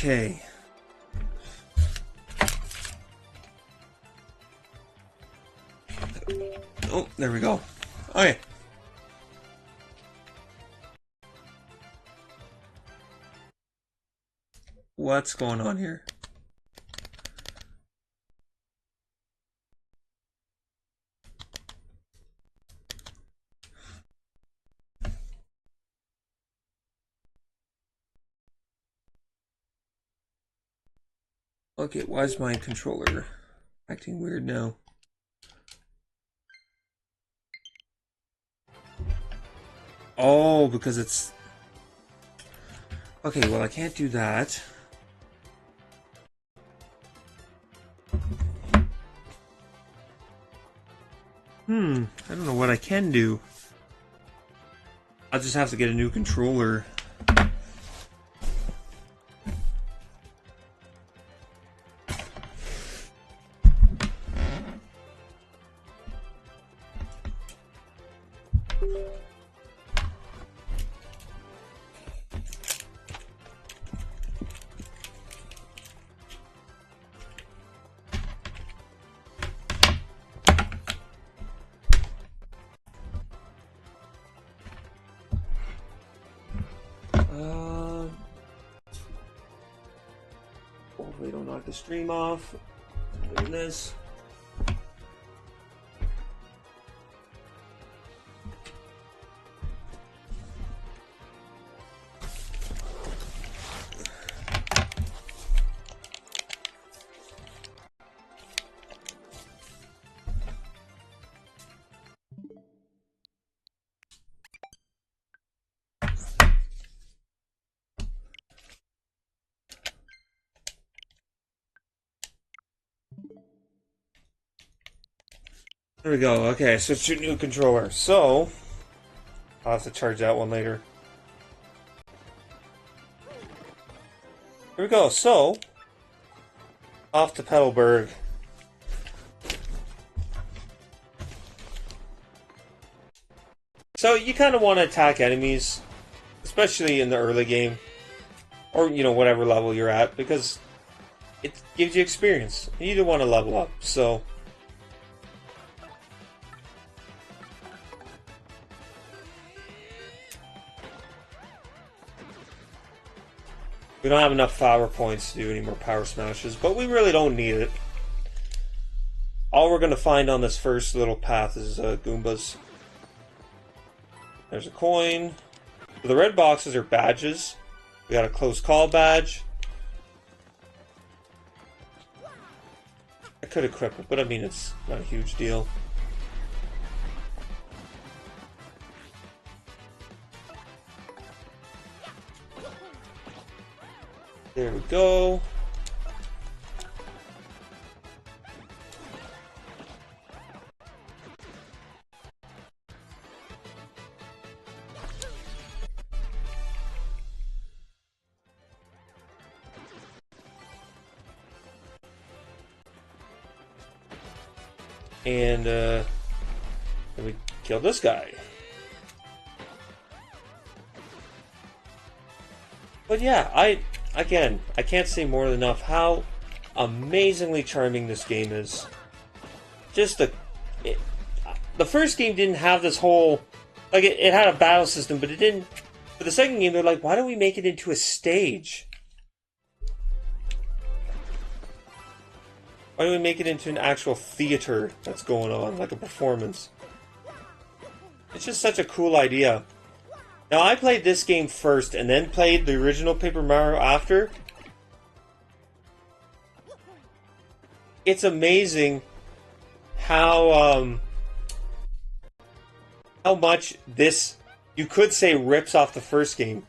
Okay. Oh, there we go. Okay. What's going on here? Okay, why is my controller acting weird now? Oh, because it's... Okay, well I can't do that. I don't know what I can do. I'll just have to get a new controller. Hopefully don't knock the stream off. Doing this. There we go. Okay, switch to new controller. So, I'll have to charge that one later. Here we go. So, off to Petalburg. So, you kind of want to attack enemies, especially in the early game, or, you know, whatever level you're at, because it gives you experience. You do want to level up, so... We don't have enough power points to do any more power smashes, but we really don't need it. All we're going to find on this first little path is Goombas. There's a coin. So the red boxes are badges. We got a close call badge. I could equip it, but I mean, it's not a huge deal. There we go. And then we kill this guy. But yeah, I can't say more than enough how amazingly charming this game is. Just the first game didn't have this whole, like, it had a battle system, but it didn't. For the second game, they're like, why don't we make it into a stage? Why don't we make it into an actual theater that's going on, like a performance? It's just such a cool idea. Now, I played this game first and then played the original Paper Mario after. It's amazing how much this, you could say, rips off the first game.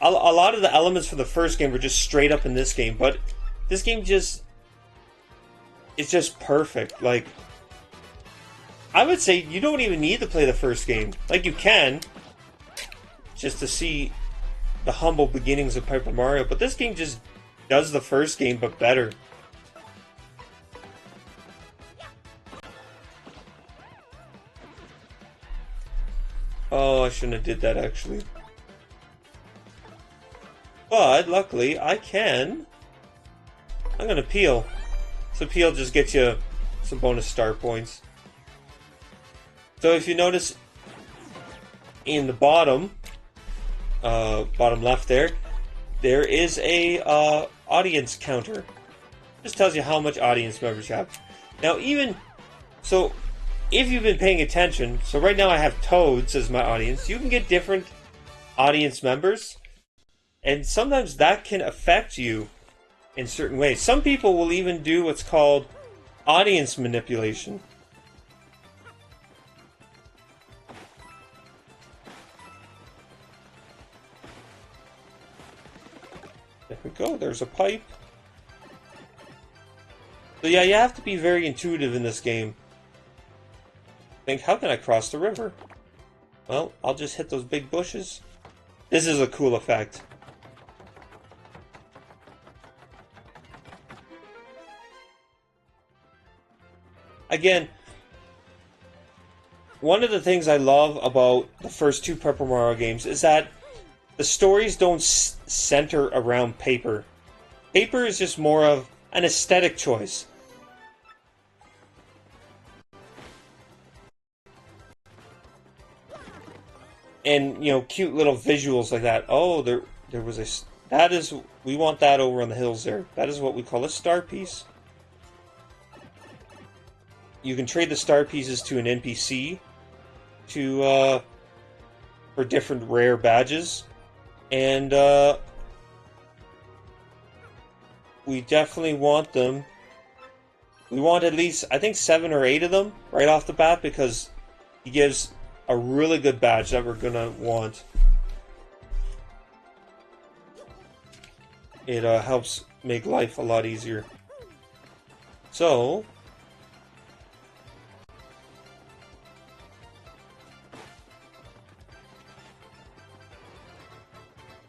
A lot of the elements for the first game were just straight up in this game, but this game just... It's just perfect. Like, I would say you don't even need to play the first game. Like, you can, just to see the humble beginnings of Paper Mario. But this game just does the first game, but better. Oh, I shouldn't have did that, actually. But luckily, I'm gonna peel. So peel just gets you some bonus star points. So if you notice in the bottom left there is a audience counter. Just tells you how much audience members you have. Now so if you've been paying attention, so right now I have Toads as my audience. You can get different audience members, and sometimes that can affect you in certain ways. Some people will even do what's called audience manipulation. There we go, there's a pipe. So yeah, you have to be very intuitive in this game. Think, how can I cross the river? Well, I'll just hit those big bushes. This is a cool effect. Again, one of the things I love about the first two Paper Mario games is that the stories don't center around paper. Paper is just more of an aesthetic choice. And, you know, cute little visuals like that. Oh, there was we want that over on the hills there. That is what we call a star piece. You can trade the star pieces to an NPC for different rare badges. And we definitely want them. We want at least, I think, 7 or 8 of them right off the bat, because he gives a really good badge that we're gonna want. It helps make life a lot easier. So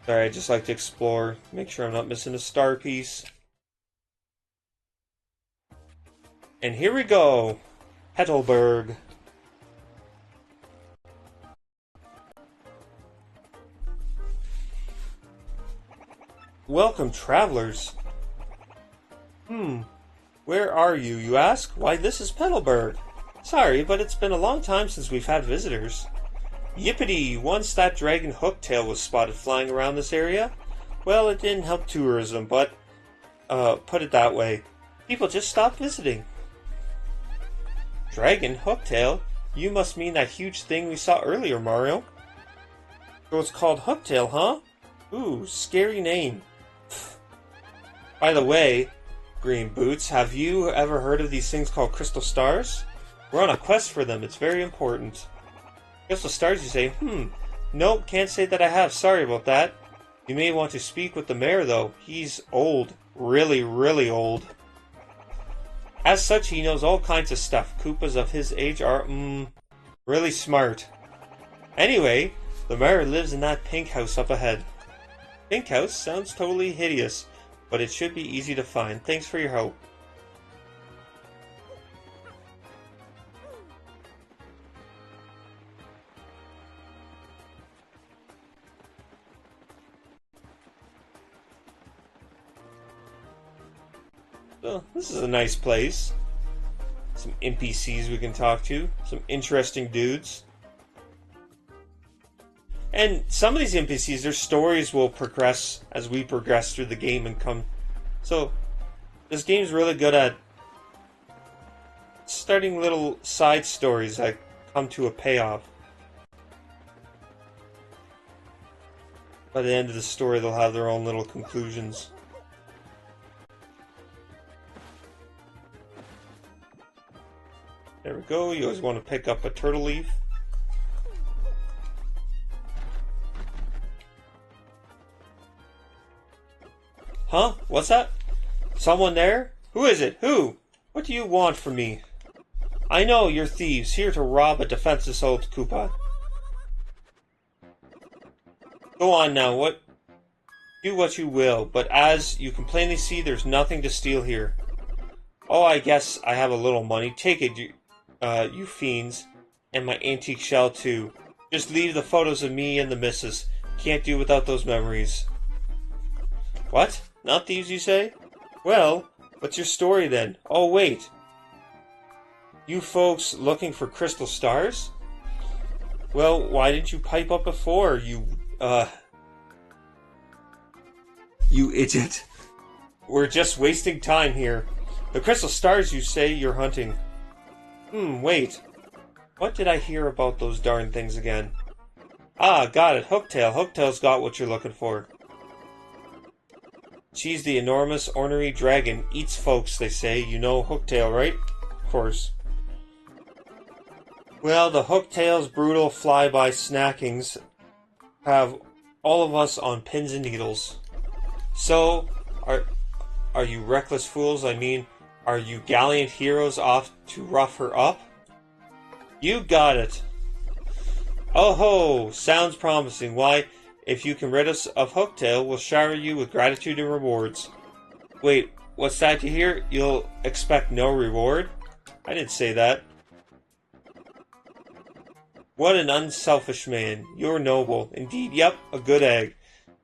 sorry, I just like to explore, make sure I'm not missing a star piece. And here we go, Petalburg. Welcome, travelers. Where are you, you ask? Why, this is Petalburg. Sorry, but it's been a long time since we've had visitors. Yippity! Once that dragon hooktail was spotted flying around this area, well, it didn't help tourism, but, put it that way, people just stopped visiting. Dragon hooktail? You must mean that huge thing we saw earlier, Mario. So it's called hooktail, huh? Ooh, scary name. By the way, Green Boots, have you ever heard of these things called crystal stars? We're on a quest for them, it's very important. Crystal stars, you say? Nope, can't say that I have, sorry about that. You may want to speak with the mayor, though. He's old. Really, really old. As such, he knows all kinds of stuff. Koopas of his age are, really smart. Anyway, the mayor lives in that pink house up ahead. Pink house sounds totally hideous, but it should be easy to find. Thanks for your help. So, this is a nice place. Some NPCs we can talk to. Some interesting dudes. And some of these NPCs, their stories will progress as we progress through the game and come. So, this game's really good at starting little side stories that come to a payoff. By the end of the story, they'll have their own little conclusions. There we go. You always want to pick up a turtle leaf. Huh? What's that? Someone there? Who is it? Who? What do you want from me? I know, you're thieves, here to rob a defenseless old Koopa. Go on now, do what you will, but as you can plainly see, there's nothing to steal here. Oh, I guess I have a little money. Take it, you fiends, and my antique shell too. Just leave the photos of me and the missus. Can't do without those memories. What? Not thieves, you say? Well, what's your story then? Oh, wait. You folks looking for crystal stars? Well, why didn't you pipe up before, you idiot? We're just wasting time here. The crystal stars you say you're hunting. Wait. What did I hear about those darn things again? Ah, got it. Hooktail. Hooktail's got what you're looking for. She's the enormous, ornery dragon. Eats folks, they say. You know Hooktail, right? Of course. Well, the Hooktail's brutal fly-by snackings have all of us on pins and needles. So, are you reckless fools? I mean, are you gallant heroes off to rough her up? You got it. Oh ho! Sounds promising. Why, if you can rid us of Hooktail, we'll shower you with gratitude and rewards. Wait, what's that you hear? You'll expect no reward? I didn't say that. What an unselfish man. You're noble. Indeed, yep, a good egg.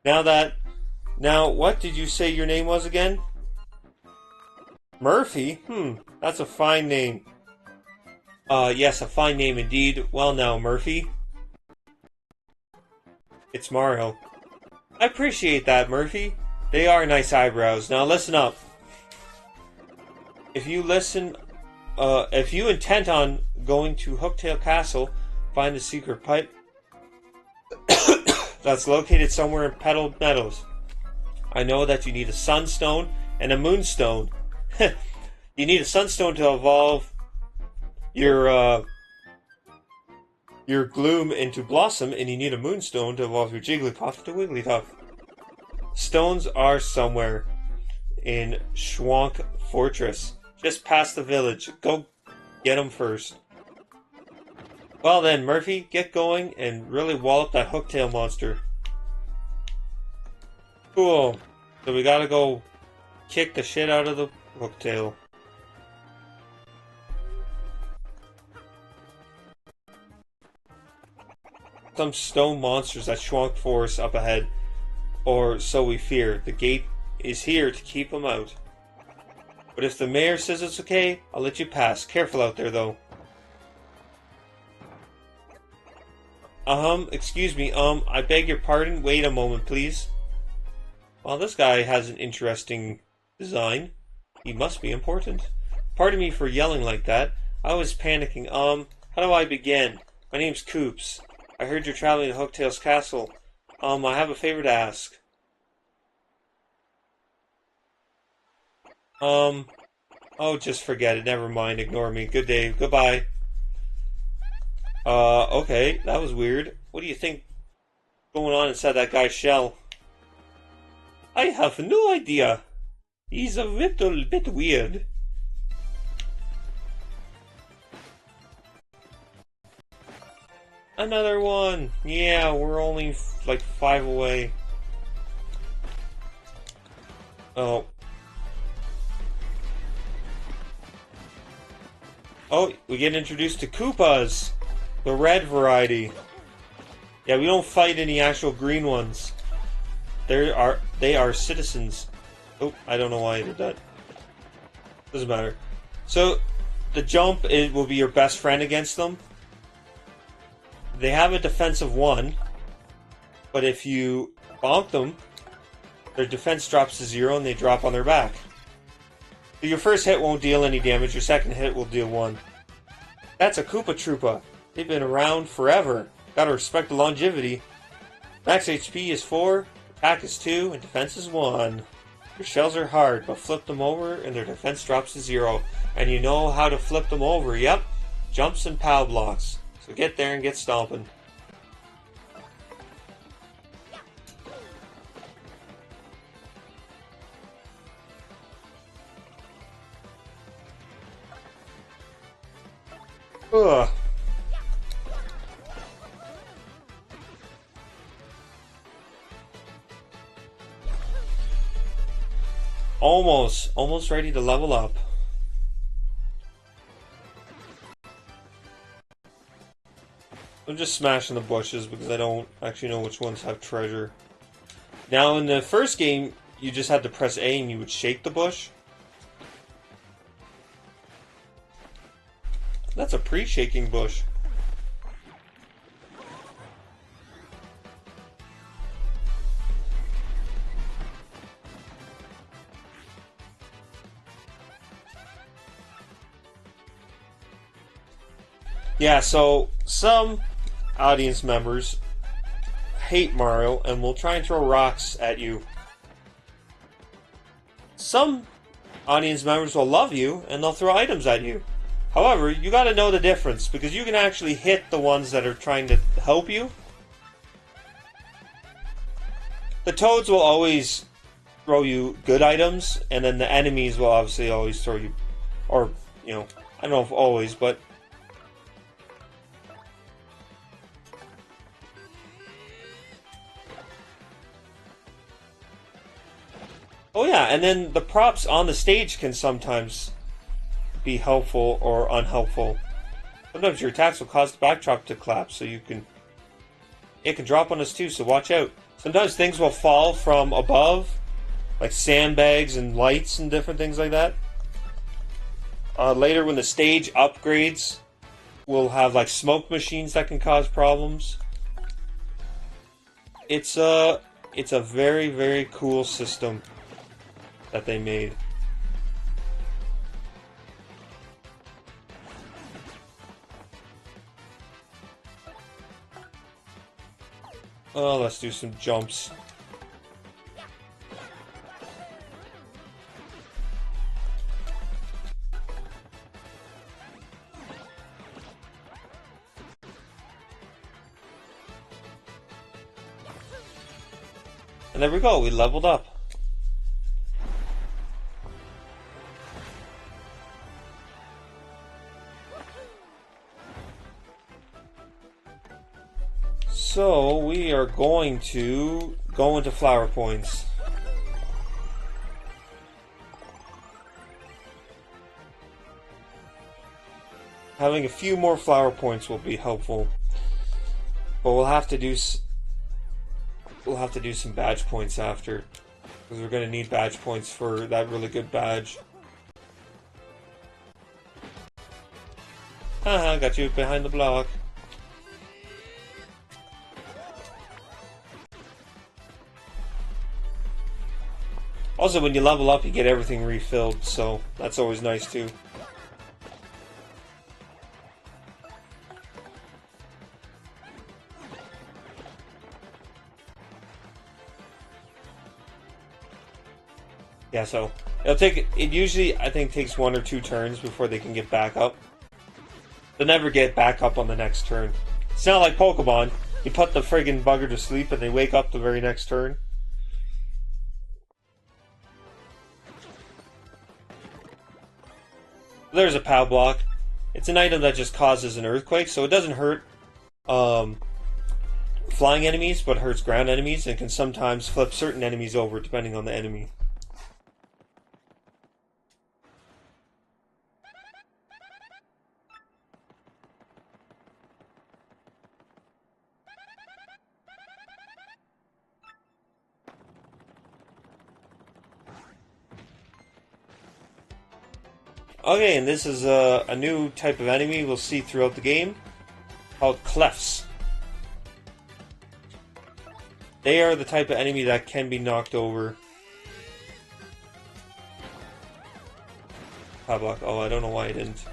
Now, what did you say your name was again? Murphy? That's a fine name. Yes, a fine name indeed. Well now, Murphy. It's Mario. I appreciate that, Murphy. They are nice eyebrows. Now listen up. If you intend on going to Hooktail Castle, find the secret pipe that's located somewhere in Petal Meadows. I know that you need a sunstone and a moonstone. You need a sunstone to evolve your Gloom into Blossom, and you need a moonstone to evolve your Jigglypuff to Wigglytuff. Stones are somewhere in Schwank Fortress, just past the village. Go get them first. Well then, Murphy, get going and really wallop that Hooktail monster. Cool. So we gotta go kick the shit out of the Hooktail. Some stone monsters at Schwank Forest up ahead, or so we fear. The gate is here to keep them out. But if the mayor says it's okay, I'll let you pass. Careful out there, though. Excuse me, I beg your pardon. Wait a moment, please. Well, this guy has an interesting design. He must be important. Pardon me for yelling like that. I was panicking. How do I begin? My name's Coops. I heard you're traveling to Hooktail's castle. I have a favor to ask. Oh, just forget it. Never mind. Ignore me. Good day. Goodbye. Okay. That was weird. What do you think going on inside that guy's shell? I have no idea. He's a little bit weird. Another one! Yeah, we're only like 5 away. Oh. Oh, we get introduced to Koopas! The red variety. Yeah, we don't fight any actual green ones. They are citizens. Oh, I don't know why I did that. Doesn't matter. So, the jump will be your best friend against them. They have a defense of 1, but if you bonk them, their defense drops to 0 and they drop on their back. So your first hit won't deal any damage, your second hit will deal 1. That's a Koopa Troopa. They've been around forever. Gotta respect the longevity. Max HP is 4, attack is 2, and defense is 1. Your shells are hard, but flip them over and their defense drops to 0. And you know how to flip them over, yep. Jumps and POW blocks. So get there and get stomping. Ugh. Almost ready to level up. I'm just smashing the bushes because I don't actually know which ones have treasure. Now in the first game, you just had to press A and you would shake the bush. That's a pre-shaking bush. Yeah, so some audience members hate Mario and will try and throw rocks at you. Some audience members will love you and they'll throw items at you. However, you gotta know the difference, because you can actually hit the ones that are trying to help you. The toads will always throw you good items, and then the enemies will obviously always throw you, or, you know, I don't know if always, but oh yeah, and then the props on the stage can sometimes be helpful or unhelpful. Sometimes your attacks will cause the backdrop to collapse, so it can drop on us too, so watch out. Sometimes things will fall from above, like sandbags and lights and different things like that. Later when the stage upgrades, we'll have like smoke machines that can cause problems. It's a very, very cool system that they made. Oh, let's do some jumps. And there we go, we leveled up. So, we are going to go into flower points. Having a few more flower points will be helpful. But we'll have to do some badge points after, because we're going to need badge points for that really good badge. Haha, got you behind the block. Also, when you level up, you get everything refilled, so that's always nice too. Yeah, so it usually, I think, takes 1 or 2 turns before they can get back up. They'll never get back up on the next turn. It's not like Pokemon. You put the friggin' bugger to sleep and they wake up the very next turn. There's a POW block. It's an item that just causes an earthquake, so it doesn't hurt flying enemies, but hurts ground enemies, and can sometimes flip certain enemies over depending on the enemy. Okay, and this is a new type of enemy we'll see throughout the game, called Clefs. They are the type of enemy that can be knocked over. Padlock. Oh, I don't know why I didn't.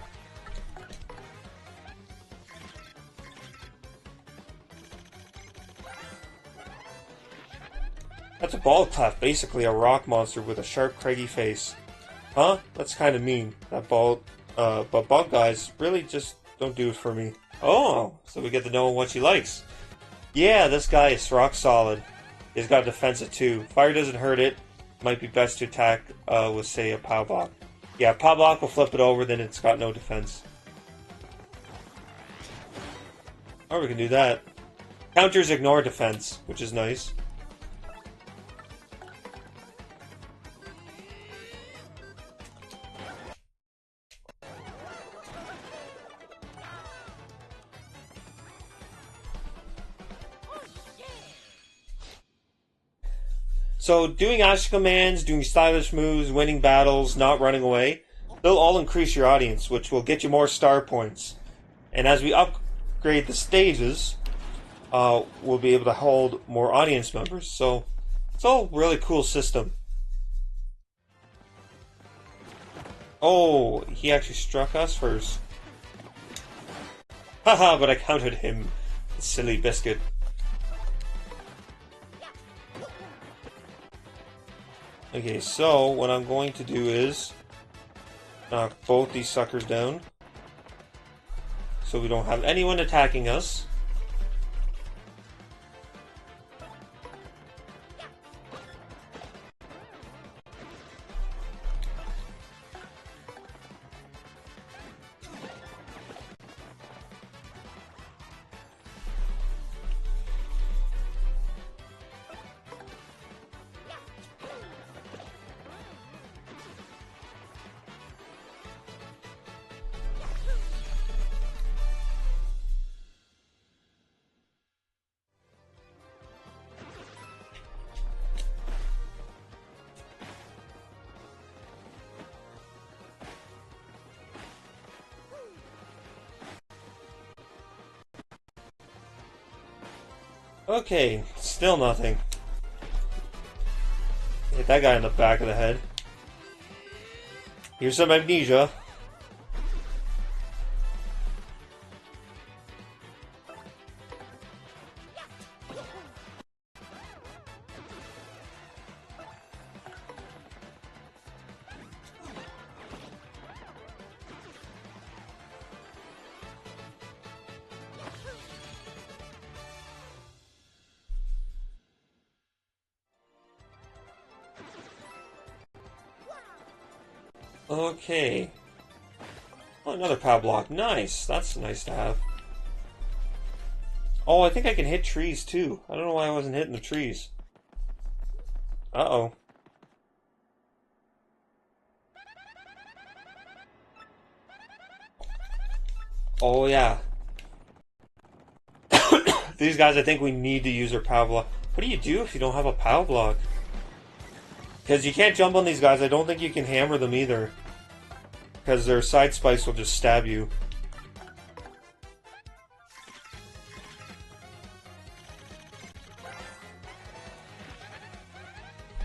That's a ball clef, basically a rock monster with a sharp, craggy face. Huh? That's kind of mean. That ball, but bug guys really just don't do it for me. Oh, so we get to know what she likes. Yeah, this guy is rock solid. He's got defense of 2. Fire doesn't hurt it. Might be best to attack with, say, a POW block. Yeah, POW block will flip it over, then it's got no defense. Or we can do that. Counters ignore defense, which is nice. So doing action commands, doing stylish moves, winning battles, not running away, they'll all increase your audience, which will get you more star points. And as we upgrade the stages, we'll be able to hold more audience members. So it's all a really cool system. Oh, he actually struck us first. Haha, but I countered him, silly biscuit. Okay, so what I'm going to do is knock both these suckers down so we don't have anyone attacking us. Okay, still nothing. Hit that guy in the back of the head. Here's some amnesia. Okay. Oh, another power block. Nice. That's nice to have. Oh, I think I can hit trees too. I don't know why I wasn't hitting the trees. Uh-oh. Oh, yeah. These guys, I think we need to use our power block. What do you do if you don't have a power block? Because you can't jump on these guys. I don't think you can hammer them either. Because their side spikes will just stab you.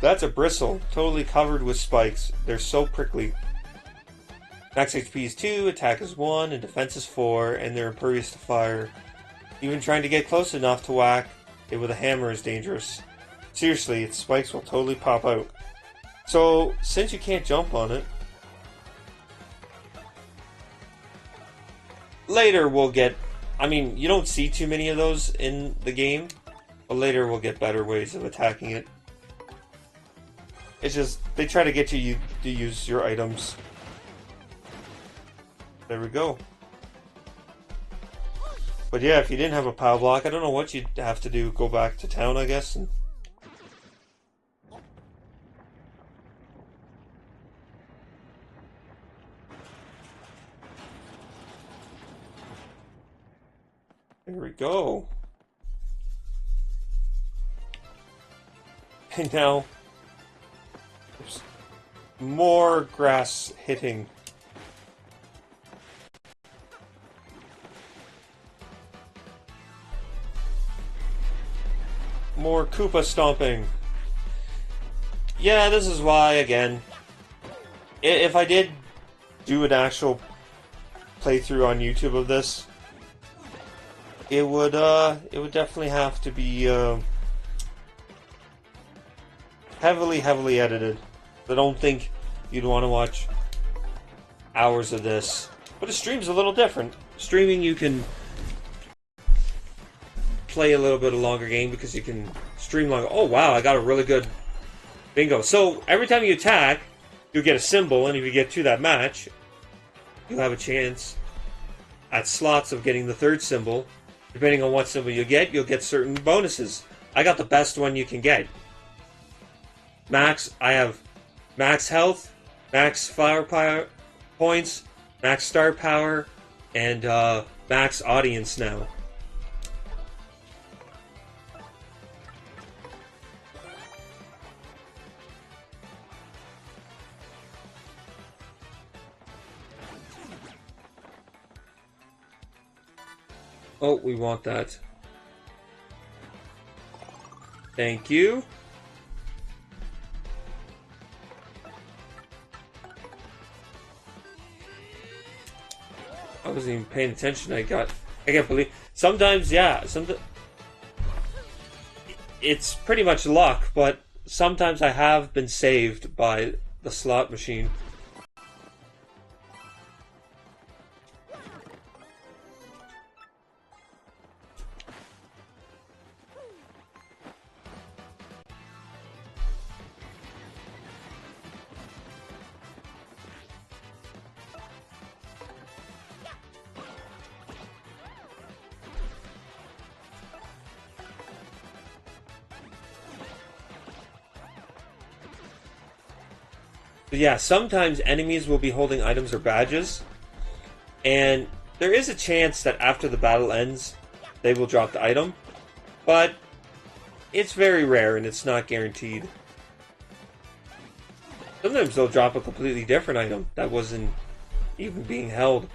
That's a bristle, totally covered with spikes. They're so prickly. Max HP is 2, attack is 1, and defense is 4, and they're impervious to fire. Even trying to get close enough to whack it with a hammer is dangerous. Seriously, its spikes will totally pop out. So, since you can't jump on it, later we'll get... I mean, you don't see too many of those in the game, but later we'll get better ways of attacking it. It's just, they try to get you to use your items. There we go. But yeah, if you didn't have a power block, I don't know what you'd have to do. Go back to town, I guess. And... there we go. And now... oops, more grass hitting. More Koopa stomping. Yeah, this is why, again, if I did do an actual playthrough on YouTube of this, it would definitely have to be heavily edited. I don't think you'd want to watch hours of this. But a stream's a little different. Streaming, you can play a little bit of longer game because you can stream longer. Oh wow, I got a really good bingo. So every time you attack, you get a symbol, and if you get to that match, you have a chance at slots of getting the third symbol. Depending on what symbol you get, you'll get certain bonuses. I got the best one you can get. I have max health, max firepower points, max star power, and max audience now. Oh, we want that. Thank you. I wasn't even paying attention. I can't believe. Sometimes, yeah. Sometimes it's pretty much luck, but sometimes I have been saved by the slot machine. But yeah, sometimes enemies will be holding items or badges, and there is a chance that after the battle ends, they will drop the item, but it's very rare and it's not guaranteed. Sometimes they'll drop a completely different item that wasn't even being held.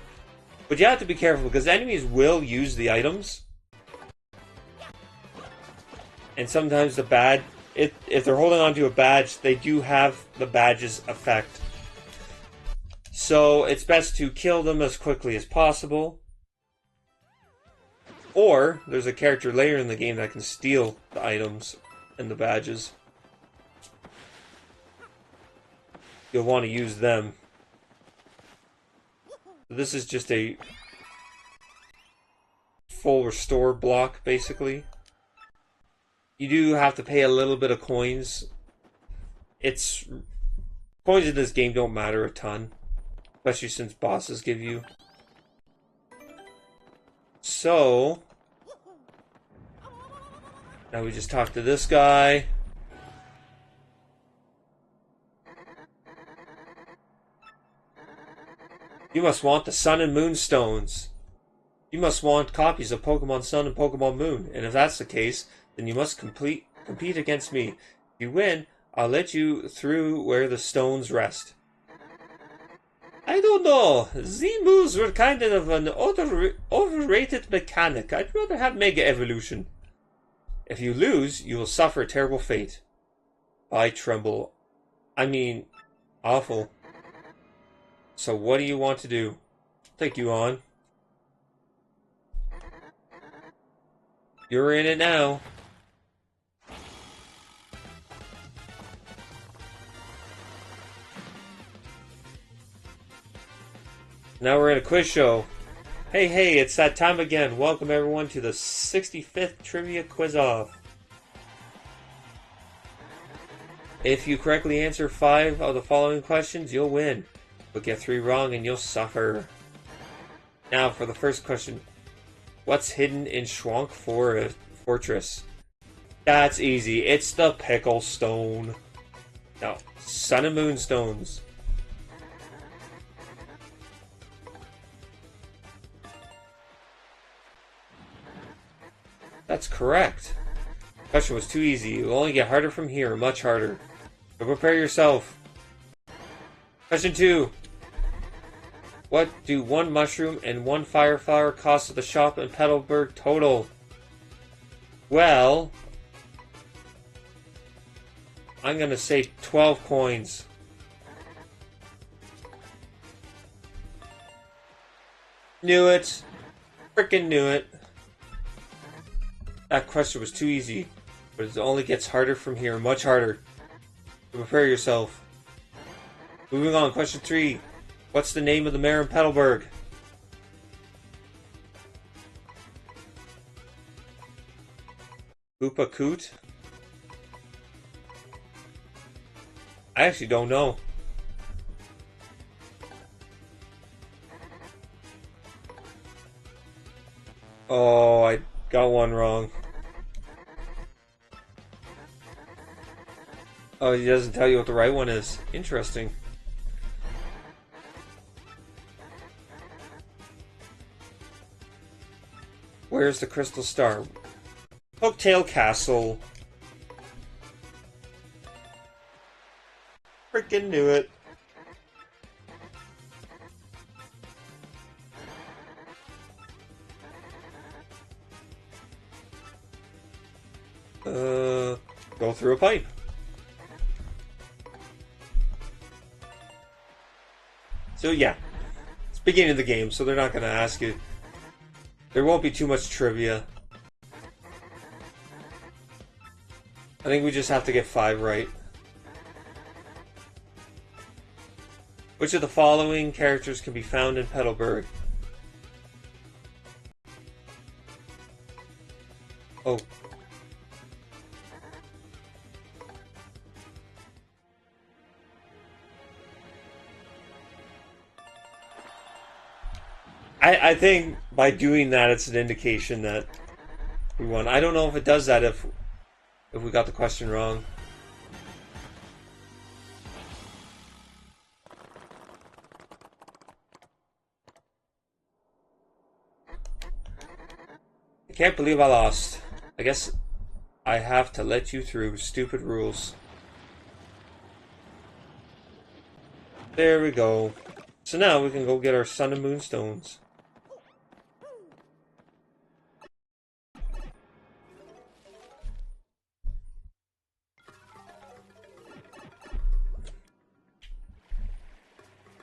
But you have to be careful because enemies will use the items, and sometimes if they're holding on to a badge, they do have the badge's effect. So it's best to kill them as quickly as possible. Or there's a character later in the game that can steal the items and the badges. You'll want to use them. This is just a full restore block, basically. You do have to pay a little bit of coins. Coins in this game don't matter a ton, especially since bosses give you. So now we just talk to this guy. You must want the Sun and Moon stones. You must want copies of Pokemon Sun and Pokemon Moon, and if that's the case, then you must compete against me. If you win, I'll let you through where the stones rest. I don't know. Z-moves were kind of an overrated mechanic. I'd rather have Mega Evolution. If you lose, you will suffer a terrible fate. I tremble. I mean, awful. So what do you want to do? Take you on. You're in it now. Now we're in a quiz show. Hey, it's that time again. Welcome everyone to the 65th Trivia Quiz-Off. If you correctly answer 5 of the following questions, you'll win. But get 3 wrong and you'll suffer. Now for the first question. What's hidden in Schwank Fortress? That's easy. It's the Pickle Stone. Now, Sun and Moon Stones. That's correct. The question was too easy. It will only get harder from here, much harder. So prepare yourself. Question 2. What do 1 mushroom and 1 fire flower cost at the shop in Petalburg total? Well, I'm gonna say 12 coins. Knew it. Frickin' knew it. That question was too easy, but it only gets harder from here, much harder. So prepare yourself. Moving on, question 3. What's the name of the mayor in Petalburg? Hoopa Coot? I actually don't know. Oh, I got one wrong. Oh, he doesn't tell you what the right one is. Interesting. Where's the crystal star? Hooktail Castle. Freaking knew it. Go through a pipe. So yeah, it's beginning of the game, so they're not going to ask you. There won't be too much trivia. I think we just have to get 5 right. Which of the following characters can be found in Petalburg? Oh. I think by doing that, it's an indication that we won. I don't know if it does that if we got the question wrong. I can't believe I lost. I guess I have to let you through. Stupid rules. There we go. So now we can go get our sun and moon stones.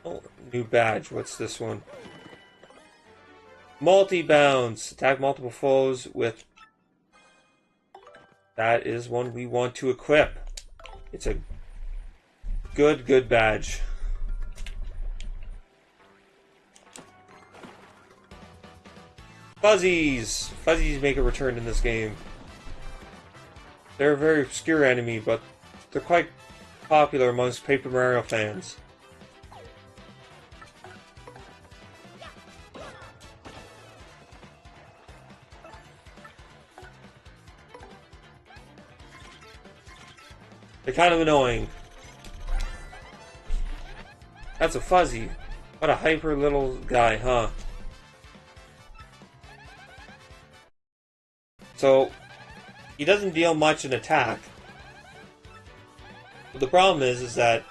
Oh, new badge. What's this one? Multi-bounce. Attack multiple foes with... That is one we want to equip. It's a good badge. Fuzzies! Fuzzies make a return in this game. They're a very obscure enemy, but they're quite popular amongst Paper Mario fans. They're kind of annoying. That's a Fuzzy. What a hyper little guy, huh? So, he doesn't deal much in attack. But the problem is that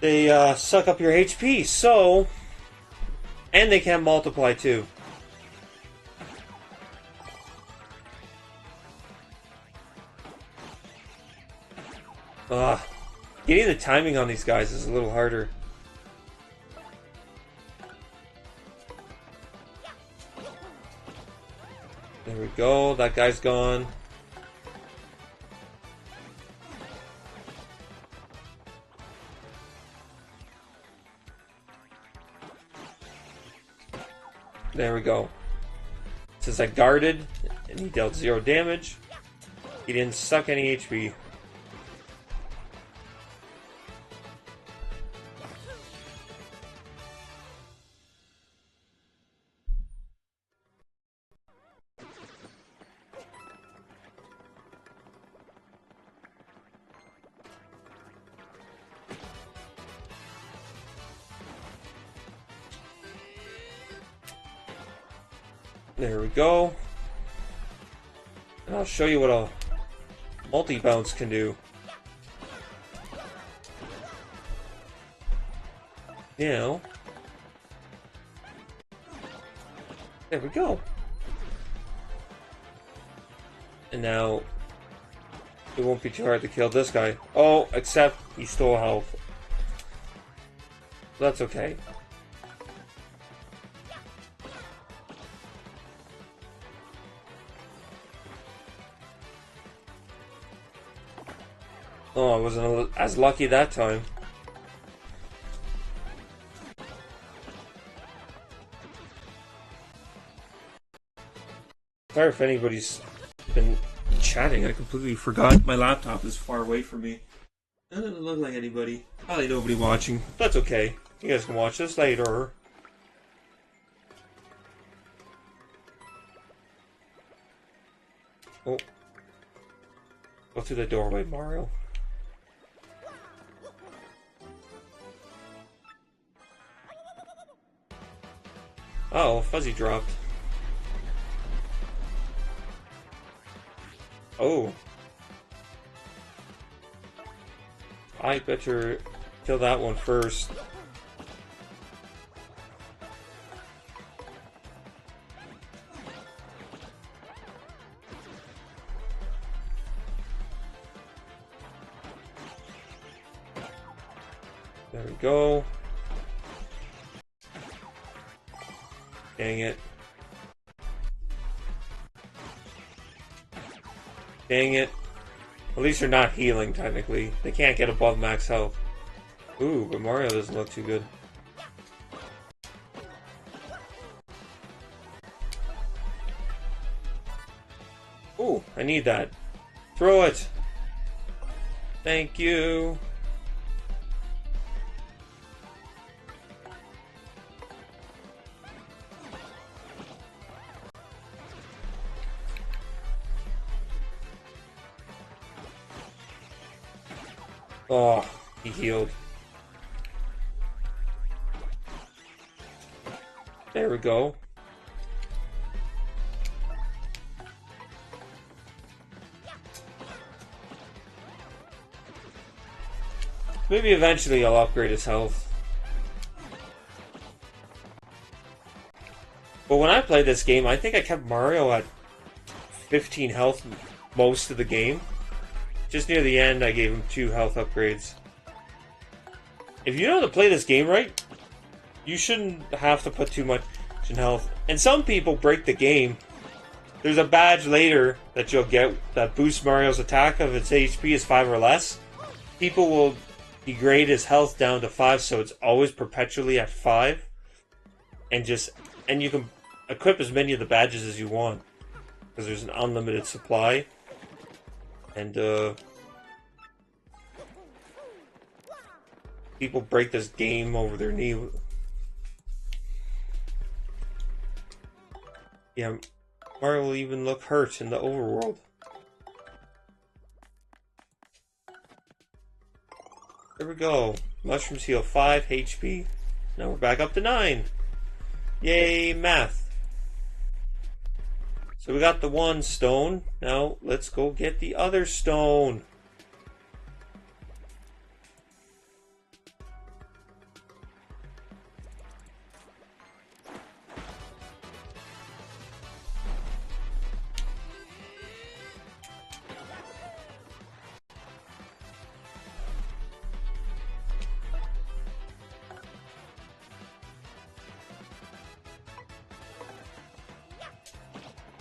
they suck up your HP, so... And they can multiply too. Getting the timing on these guys is a little harder. There we go, that guy's gone. There we go. Since I guarded and he dealt 0 damage, he didn't suck any HP. There we go. And I'll show you what a multi-bounce can do. Now, there we go. And now, it won't be too hard to kill this guy. Oh, except he stole health. That's okay. Oh, I wasn't as lucky that time. Sorry if anybody's been chatting. I completely forgot my laptop is far away from me. That doesn't look like anybody. Probably nobody watching. That's okay. You guys can watch this later. Oh. Go through the doorway, Mario. Oh, Fuzzy dropped. Oh. I better kill that one first. go. Dang it. Dang it. At least they're not healing, technically. They can't get above max health. Ooh, but Mario doesn't look too good. Ooh, I need that. Throw it! Thank you! Oh, he healed. There we go. Maybe eventually I'll upgrade his health. But when I played this game, I think I kept Mario at 15 health most of the game. Just near the end, I gave him 2 health upgrades. If you know how to play this game right, you shouldn't have to put too much in health. And some people break the game. There's a badge later that you'll get that boosts Mario's attack if its HP is 5 or less. People will degrade his health down to 5, so it's always perpetually at 5. And you can equip as many of the badges as you want, because there's an unlimited supply. And people break this game over their knee. Yeah, Mario will even look hurt in the overworld. There we go. Mushrooms heal 5 HP. Now we're back up to 9. Yay, math. So we got the 1 stone. Now let's go get the other stone.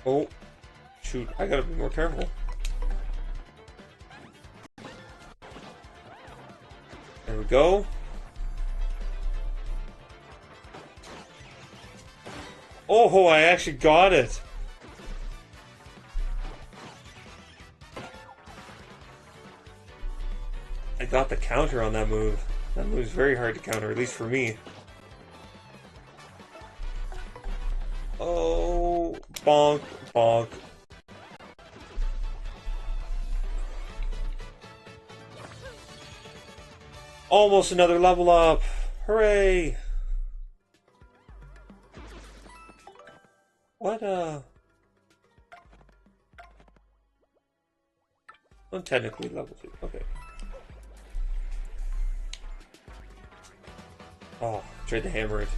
Oh, shoot, I gotta be more careful. There we go. Oh, I actually got it. I got the counter on that move. That move's very hard to counter, at least for me. Oh, bonk, bonk. Almost another level up. Hooray. What, I'm technically level 2. Okay. Oh, tried to hammer it.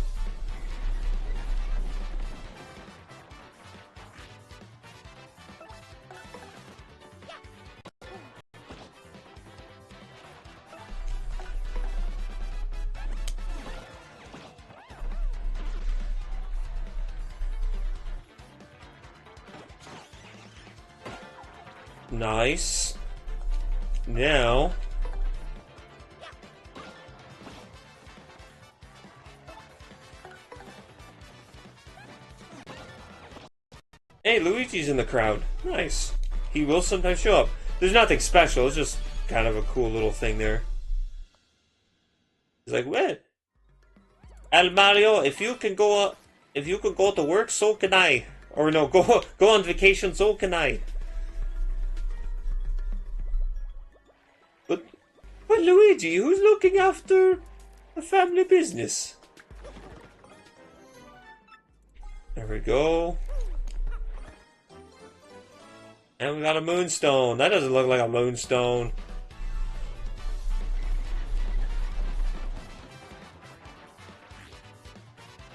Nice. Now, hey, Luigi's in the crowd. Nice. He will sometimes show up. There's nothing special. It's just kind of a cool little thing there. He's like, "What? El Mario, if you can go to work, so can I. Or no, go on vacation, so can I." But Luigi, who's looking after the family business? There we go. And we got a moonstone. That doesn't look like a moonstone.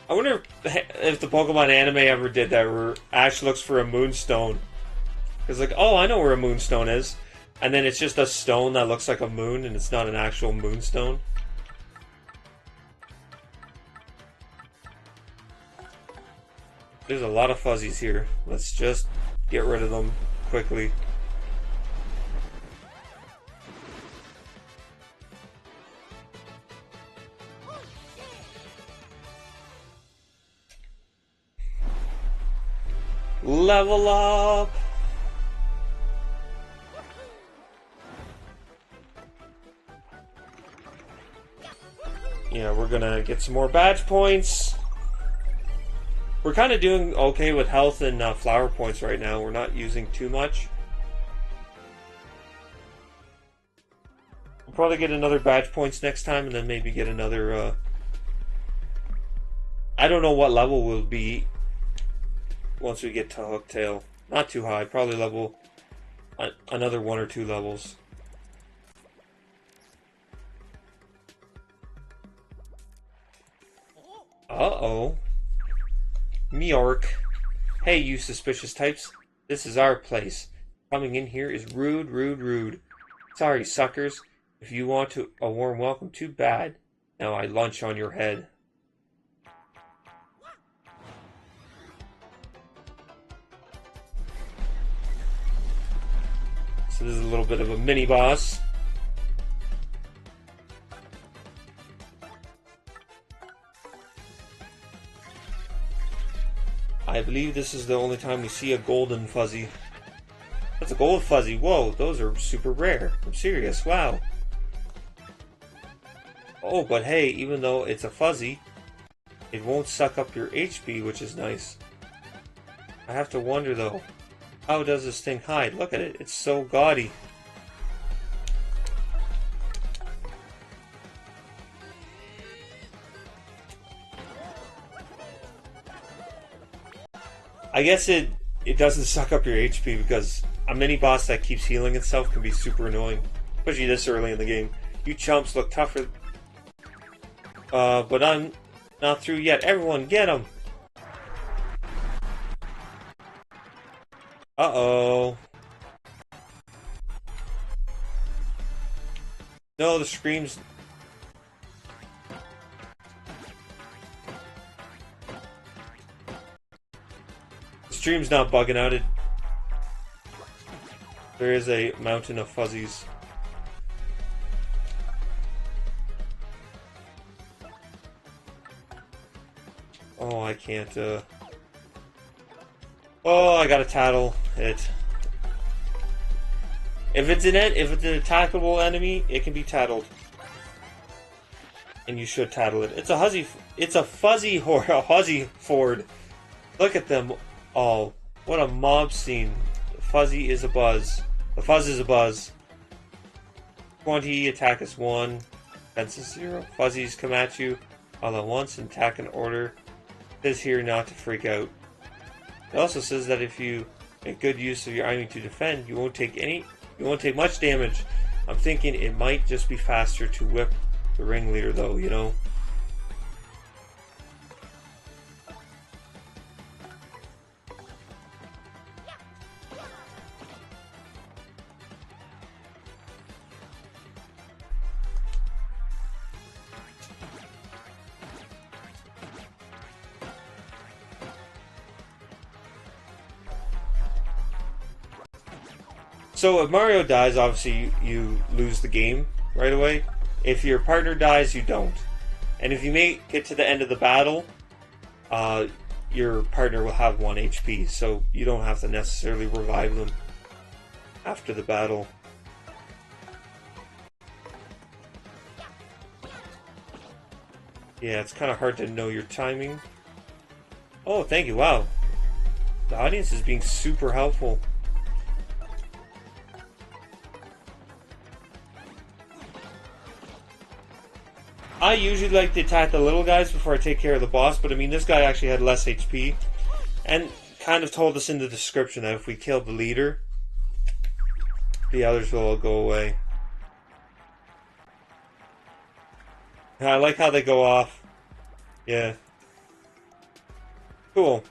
I wonder if the Pokemon anime ever did that, where Ash looks for a moonstone. It's like, oh, I know where a moonstone is. And then it's just a stone that looks like a moon, and it's not an actual moonstone. There's a lot of fuzzies here. Let's just get rid of them quickly. Level up! Yeah, we're gonna get some more badge points. We're kind of doing okay with health and flower points right now. We're not using too much. We'll probably get another badge points next time, and then maybe get another... I don't know what level we'll be once we get to Hooktail. Not too high, probably level... another 1 or 2 levels. Uh-oh. Myork. Hey, you suspicious types. This is our place. Coming in here is rude, rude, rude. Sorry, suckers. If you want a warm welcome, too bad. Now I lunch on your head. So this is a little bit of a mini-boss. I believe this is the only time we see a golden fuzzy. That's a gold fuzzy. Whoa, those are super rare. I'm serious. Wow. Oh, but hey, even though it's a fuzzy, it won't suck up your HP, which is nice. I have to wonder, though, how does this thing hide? Look at it. It's so gaudy. I guess it doesn't suck up your HP because a mini boss that keeps healing itself can be super annoying, especially this early in the game. You chumps look tougher, but I'm not through yet. Everyone, get him! Uh-oh. No, the screams... Stream's not bugging out. There is a mountain of fuzzies. Oh, I can't, Oh, I gotta tattle it. If it's an attackable enemy, it can be tattled. And you should tattle it. It's a fuzzy Ford. Look at them. Oh, what a mob scene. The fuzzy is a buzz. The fuzz is a buzz. 20, attack is 1, defense is 0. Fuzzies come at you all at once and attack in order. It says here not to freak out. It also says that if you make good use of your item to defend, you won't take much damage. I'm thinking it might just be faster to whip the ringleader though, you know? So if Mario dies, obviously you lose the game right away. If your partner dies, you don't. And if you make it to the end of the battle, your partner will have 1 HP, so you don't have to necessarily revive them after the battle. Yeah, it's kind of hard to know your timing. Oh, thank you, wow. The audience is being super helpful. I usually like to attack the little guys before I take care of the boss, but I mean, this guy actually had less HP, and kind of told us in the description that if we kill the leader, the others will all go away. And I like how they go off. Yeah. Cool.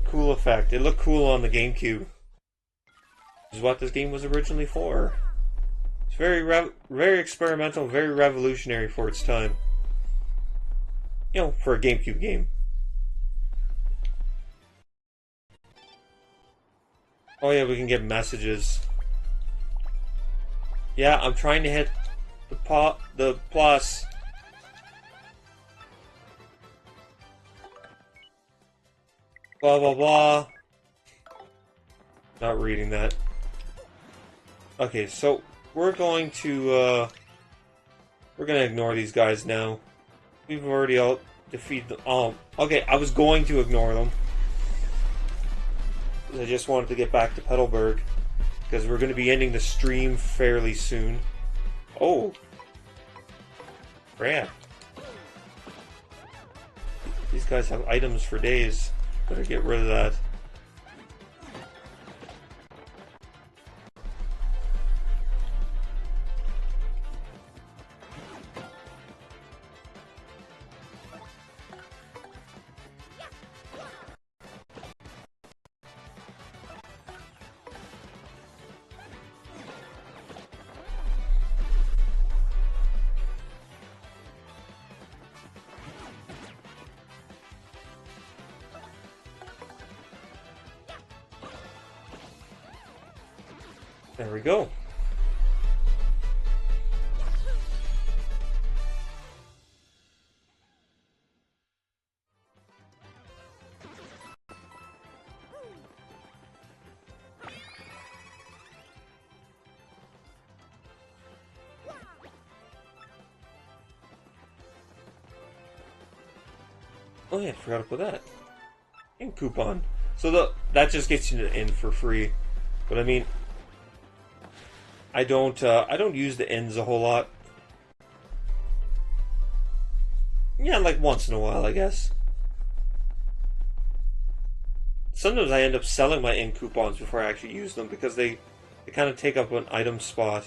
Cool effect. It looked cool on the GameCube. This is what this game was originally for. Very experimental, very revolutionary for its time. You know, for a GameCube game. Oh yeah, we can get messages. Yeah, I'm trying to hit the plus. Blah blah blah. Not reading that. Okay, so we're going to ignore these guys now. We've already all defeated them. Oh, okay, I was going to ignore them. I just wanted to get back to Petalburg because we're going to be ending the stream fairly soon. Oh, crap! These guys have items for days. Better get rid of that. There we go. Oh yeah, I forgot to put that. In coupon. So that just gets you in for free. But I mean, I don't use the ends a whole lot. Yeah, like once in a while, I guess. Sometimes I end up selling my end coupons before I actually use them because they kind of take up an item spot.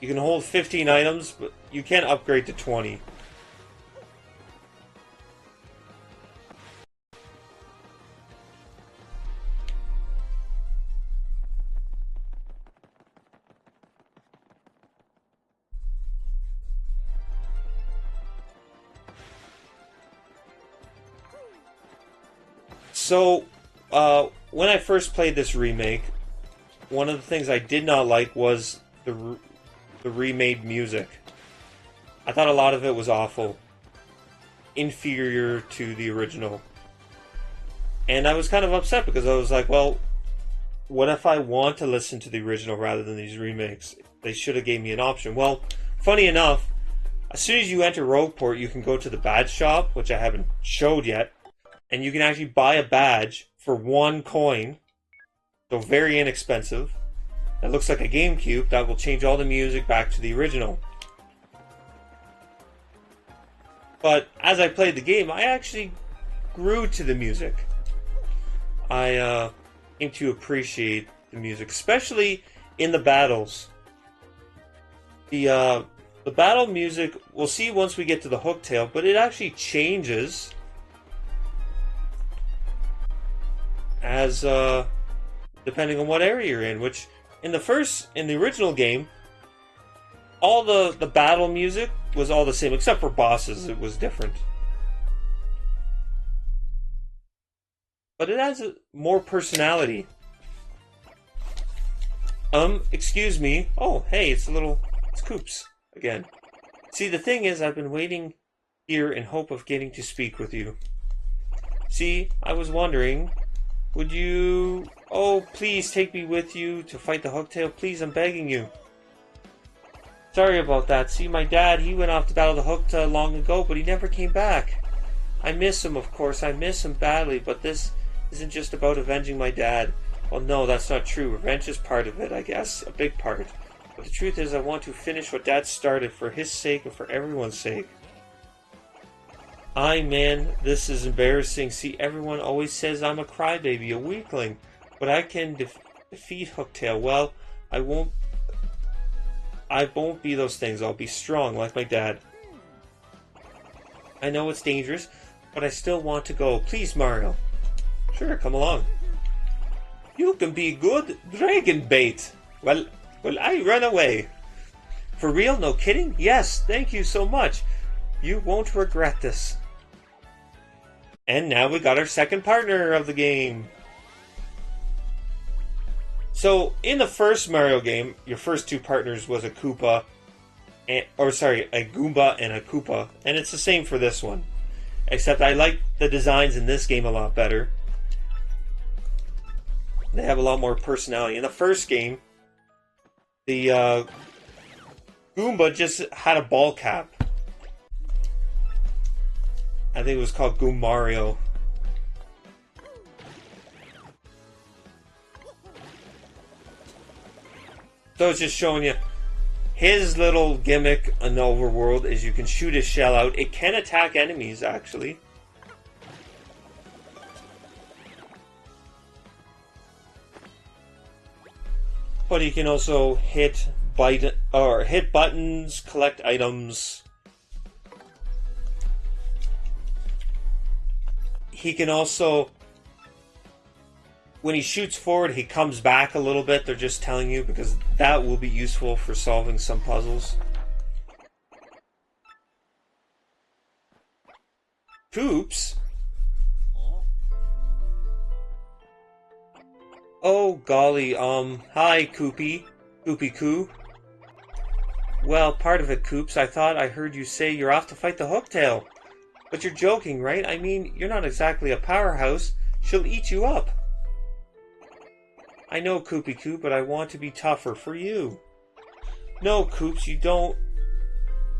You can hold 15 items, but you can't upgrade to 20. So, when I first played this remake, one of the things I did not like was the remade music. I thought a lot of it was awful. Inferior to the original. And I was kind of upset because I was like, well, what if I want to listen to the original rather than these remakes? They should have gave me an option. Well, funny enough, as soon as you enter Rogueport, you can go to the badge shop, which I haven't showed yet, and you can actually buy a badge for 1 coin. So very inexpensive. That looks like a GameCube that will change all the music back to the original. But as I played the game, I actually grew to the music. I came to appreciate the music, especially in the battles. The battle music, we'll see once we get to the Hooktail, but it actually changes as depending on what area you're in, which in the original game, all the battle music was all the same, except for bosses, it was different. But it has more personality. Excuse me. Oh, hey, it's Coops again. See, the thing is, I've been waiting here in hope of getting to speak with you. See, I was wondering, would you... Oh, please take me with you to fight the Hooktail. Please, I'm begging you. Sorry about that. See, my dad, he went off to battle the Hooktail long ago, but he never came back. I miss him, of course. I miss him badly, but this isn't just about avenging my dad. Well, no, that's not true. Revenge is part of it, I guess. A big part. But the truth is, I want to finish what Dad started for his sake and for everyone's sake. Man, this is embarrassing. See, everyone always says I'm a crybaby, a weakling. But I can defeat Hooktail. Well, I won't be those things. I'll be strong, like my dad. I know it's dangerous, but I still want to go. Please, Mario. Sure, come along. You can be good dragon bait. Well, I run away. For real? No kidding? Yes, thank you so much. You won't regret this. And now we got our second partner of the game. So in the first Mario game, your first two partners was a Koopa, a Goomba and a Koopa, and it's the same for this one. Except I like the designs in this game a lot better. They have a lot more personality. In the first game, the Goomba just had a ball cap. I think it was called Goom Mario. So it's just showing you his little gimmick in the overworld is you can shoot his shell out. It can attack enemies, actually. But he can also hit buttons, collect items. He can also, when he shoots forward, he comes back a little bit. They're just telling you because that will be useful for solving some puzzles. Poops. Oh golly, hi Koopy. Koopy Koo. Well, part of it, Koops. I thought I heard you say you're off to fight the Hooktail. But you're joking, right? I mean, you're not exactly a powerhouse. She'll eat you up. I know, Koopy Koo, but I want to be tougher for you. No, Koops, you don't.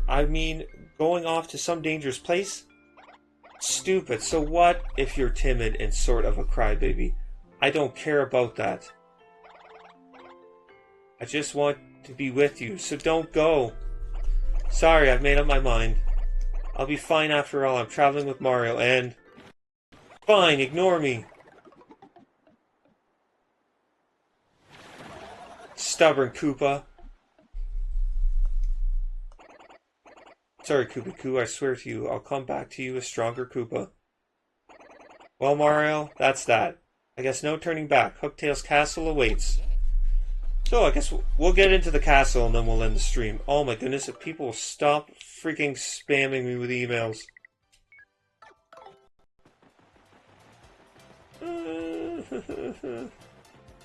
I mean, going off to some dangerous place? Stupid. So what if you're timid and sort of a crybaby? I don't care about that. I just want to be with you, so don't go. Sorry, I've made up my mind. I'll be fine after all. I'm traveling with Mario and... Fine, ignore me. Stubborn Koopa. Sorry, Koopy Koo, I swear to you, I'll come back to you a stronger Koopa. Well, Mario, that's that. I guess no turning back. Hooktail's castle awaits. So, I guess we'll get into the castle and then we'll end the stream. Oh my goodness, if people will stop freaking spamming me with emails.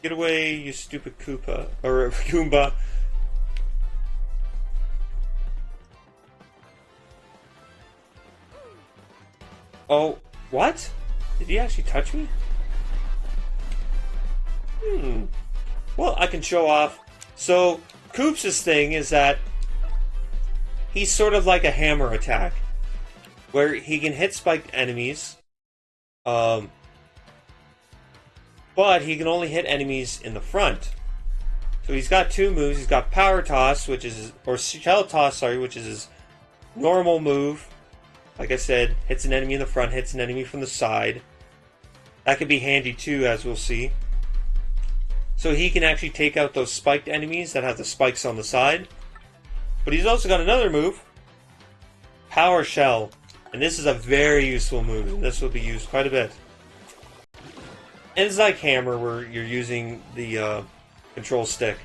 Get away, you stupid Koopa. Or Goomba. Oh, what? Did he actually touch me? Well, I can show off. So, Koops' thing is that he's sort of like a hammer attack, where he can hit spiked enemies, but he can only hit enemies in the front. So he's got two moves. He's got Power Toss, or Shell Toss, sorry, which is his normal move. Like I said, hits an enemy in the front, hits an enemy from the side. That could be handy too, as we'll see. So he can actually take out those spiked enemies that have the spikes on the side. But he's also got another move, Power Shell. And this is a very useful move, and this will be used quite a bit. And it's like Hammer, where you're using the control stick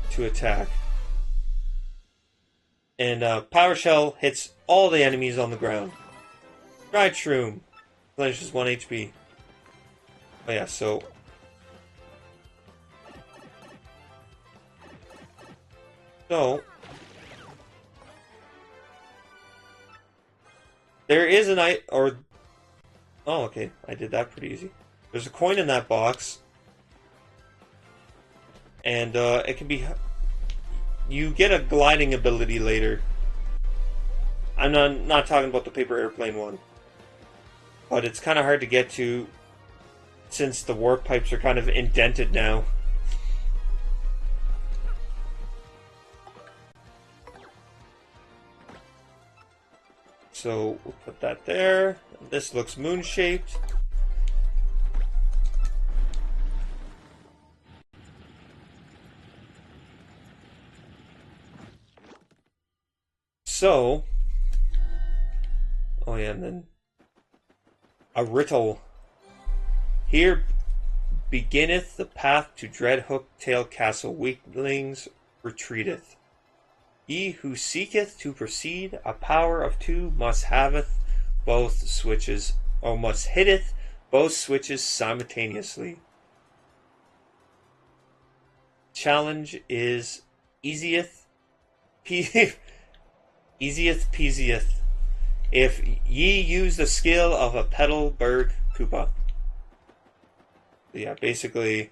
to attack. And Power Shell hits all the enemies on the ground. Dried Shroom. Replenishes 1 HP. Oh yeah, so... there is an oh, okay, I did that pretty easy. There's a coin in that box. And it can be... You get a gliding ability later. I'm not talking about the paper airplane one. But it's kind of hard to get to since the warp pipes are kind of indented now. So we'll put that there. This looks moon-shaped. So, oh yeah, and then a riddle. Here beginneth the path to dread Hooktail Castle. Weaklings retreateth. He who seeketh to proceed a power of two must haveth both switches, or must hitteth both switches simultaneously. challenge is easiest, easiest peasiest. If ye use the skill of a Petalburg Koopa. Yeah, basically,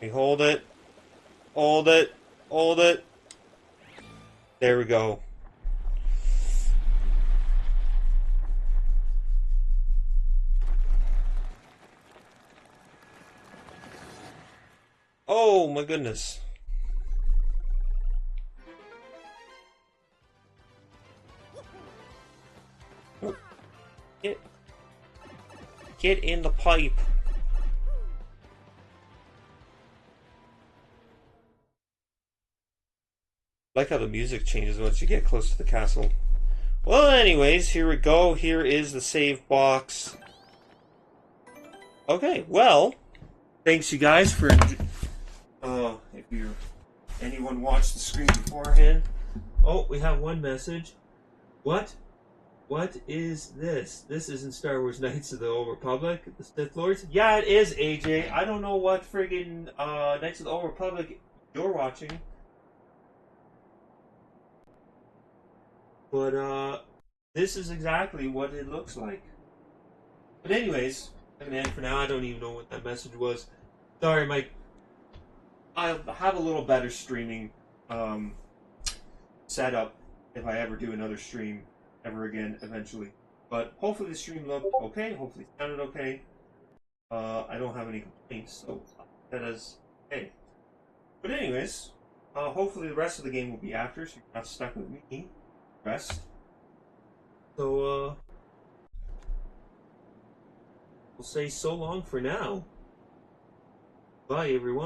we hold it, hold it, hold it. There we go. Oh my goodness. Get, get in the pipe. I like how the music changes once you get close to the castle. Well, anyways, here we go. Here is the save box. Okay, well, thanks you guys for. If anyone watched the screen beforehand. Oh, we have one message. What? What is this? This isn't Star Wars Knights of the Old Republic, the Sith Lords? Yeah, it is, AJ. I don't know what friggin' Knights of the Old Republic you're watching. But, this is exactly what it looks like. But anyways, I'm gonna end for now. I don't even know what that message was. Sorry, Mike. I'll have a little better streaming setup if I ever do another stream ever again eventually. But hopefully the stream looked okay. Hopefully it sounded okay. I don't have any complaints, so that is okay. But anyways, hopefully the rest of the game will be after, so you're not stuck with me. Rest. So we'll say so long for now. Bye, everyone.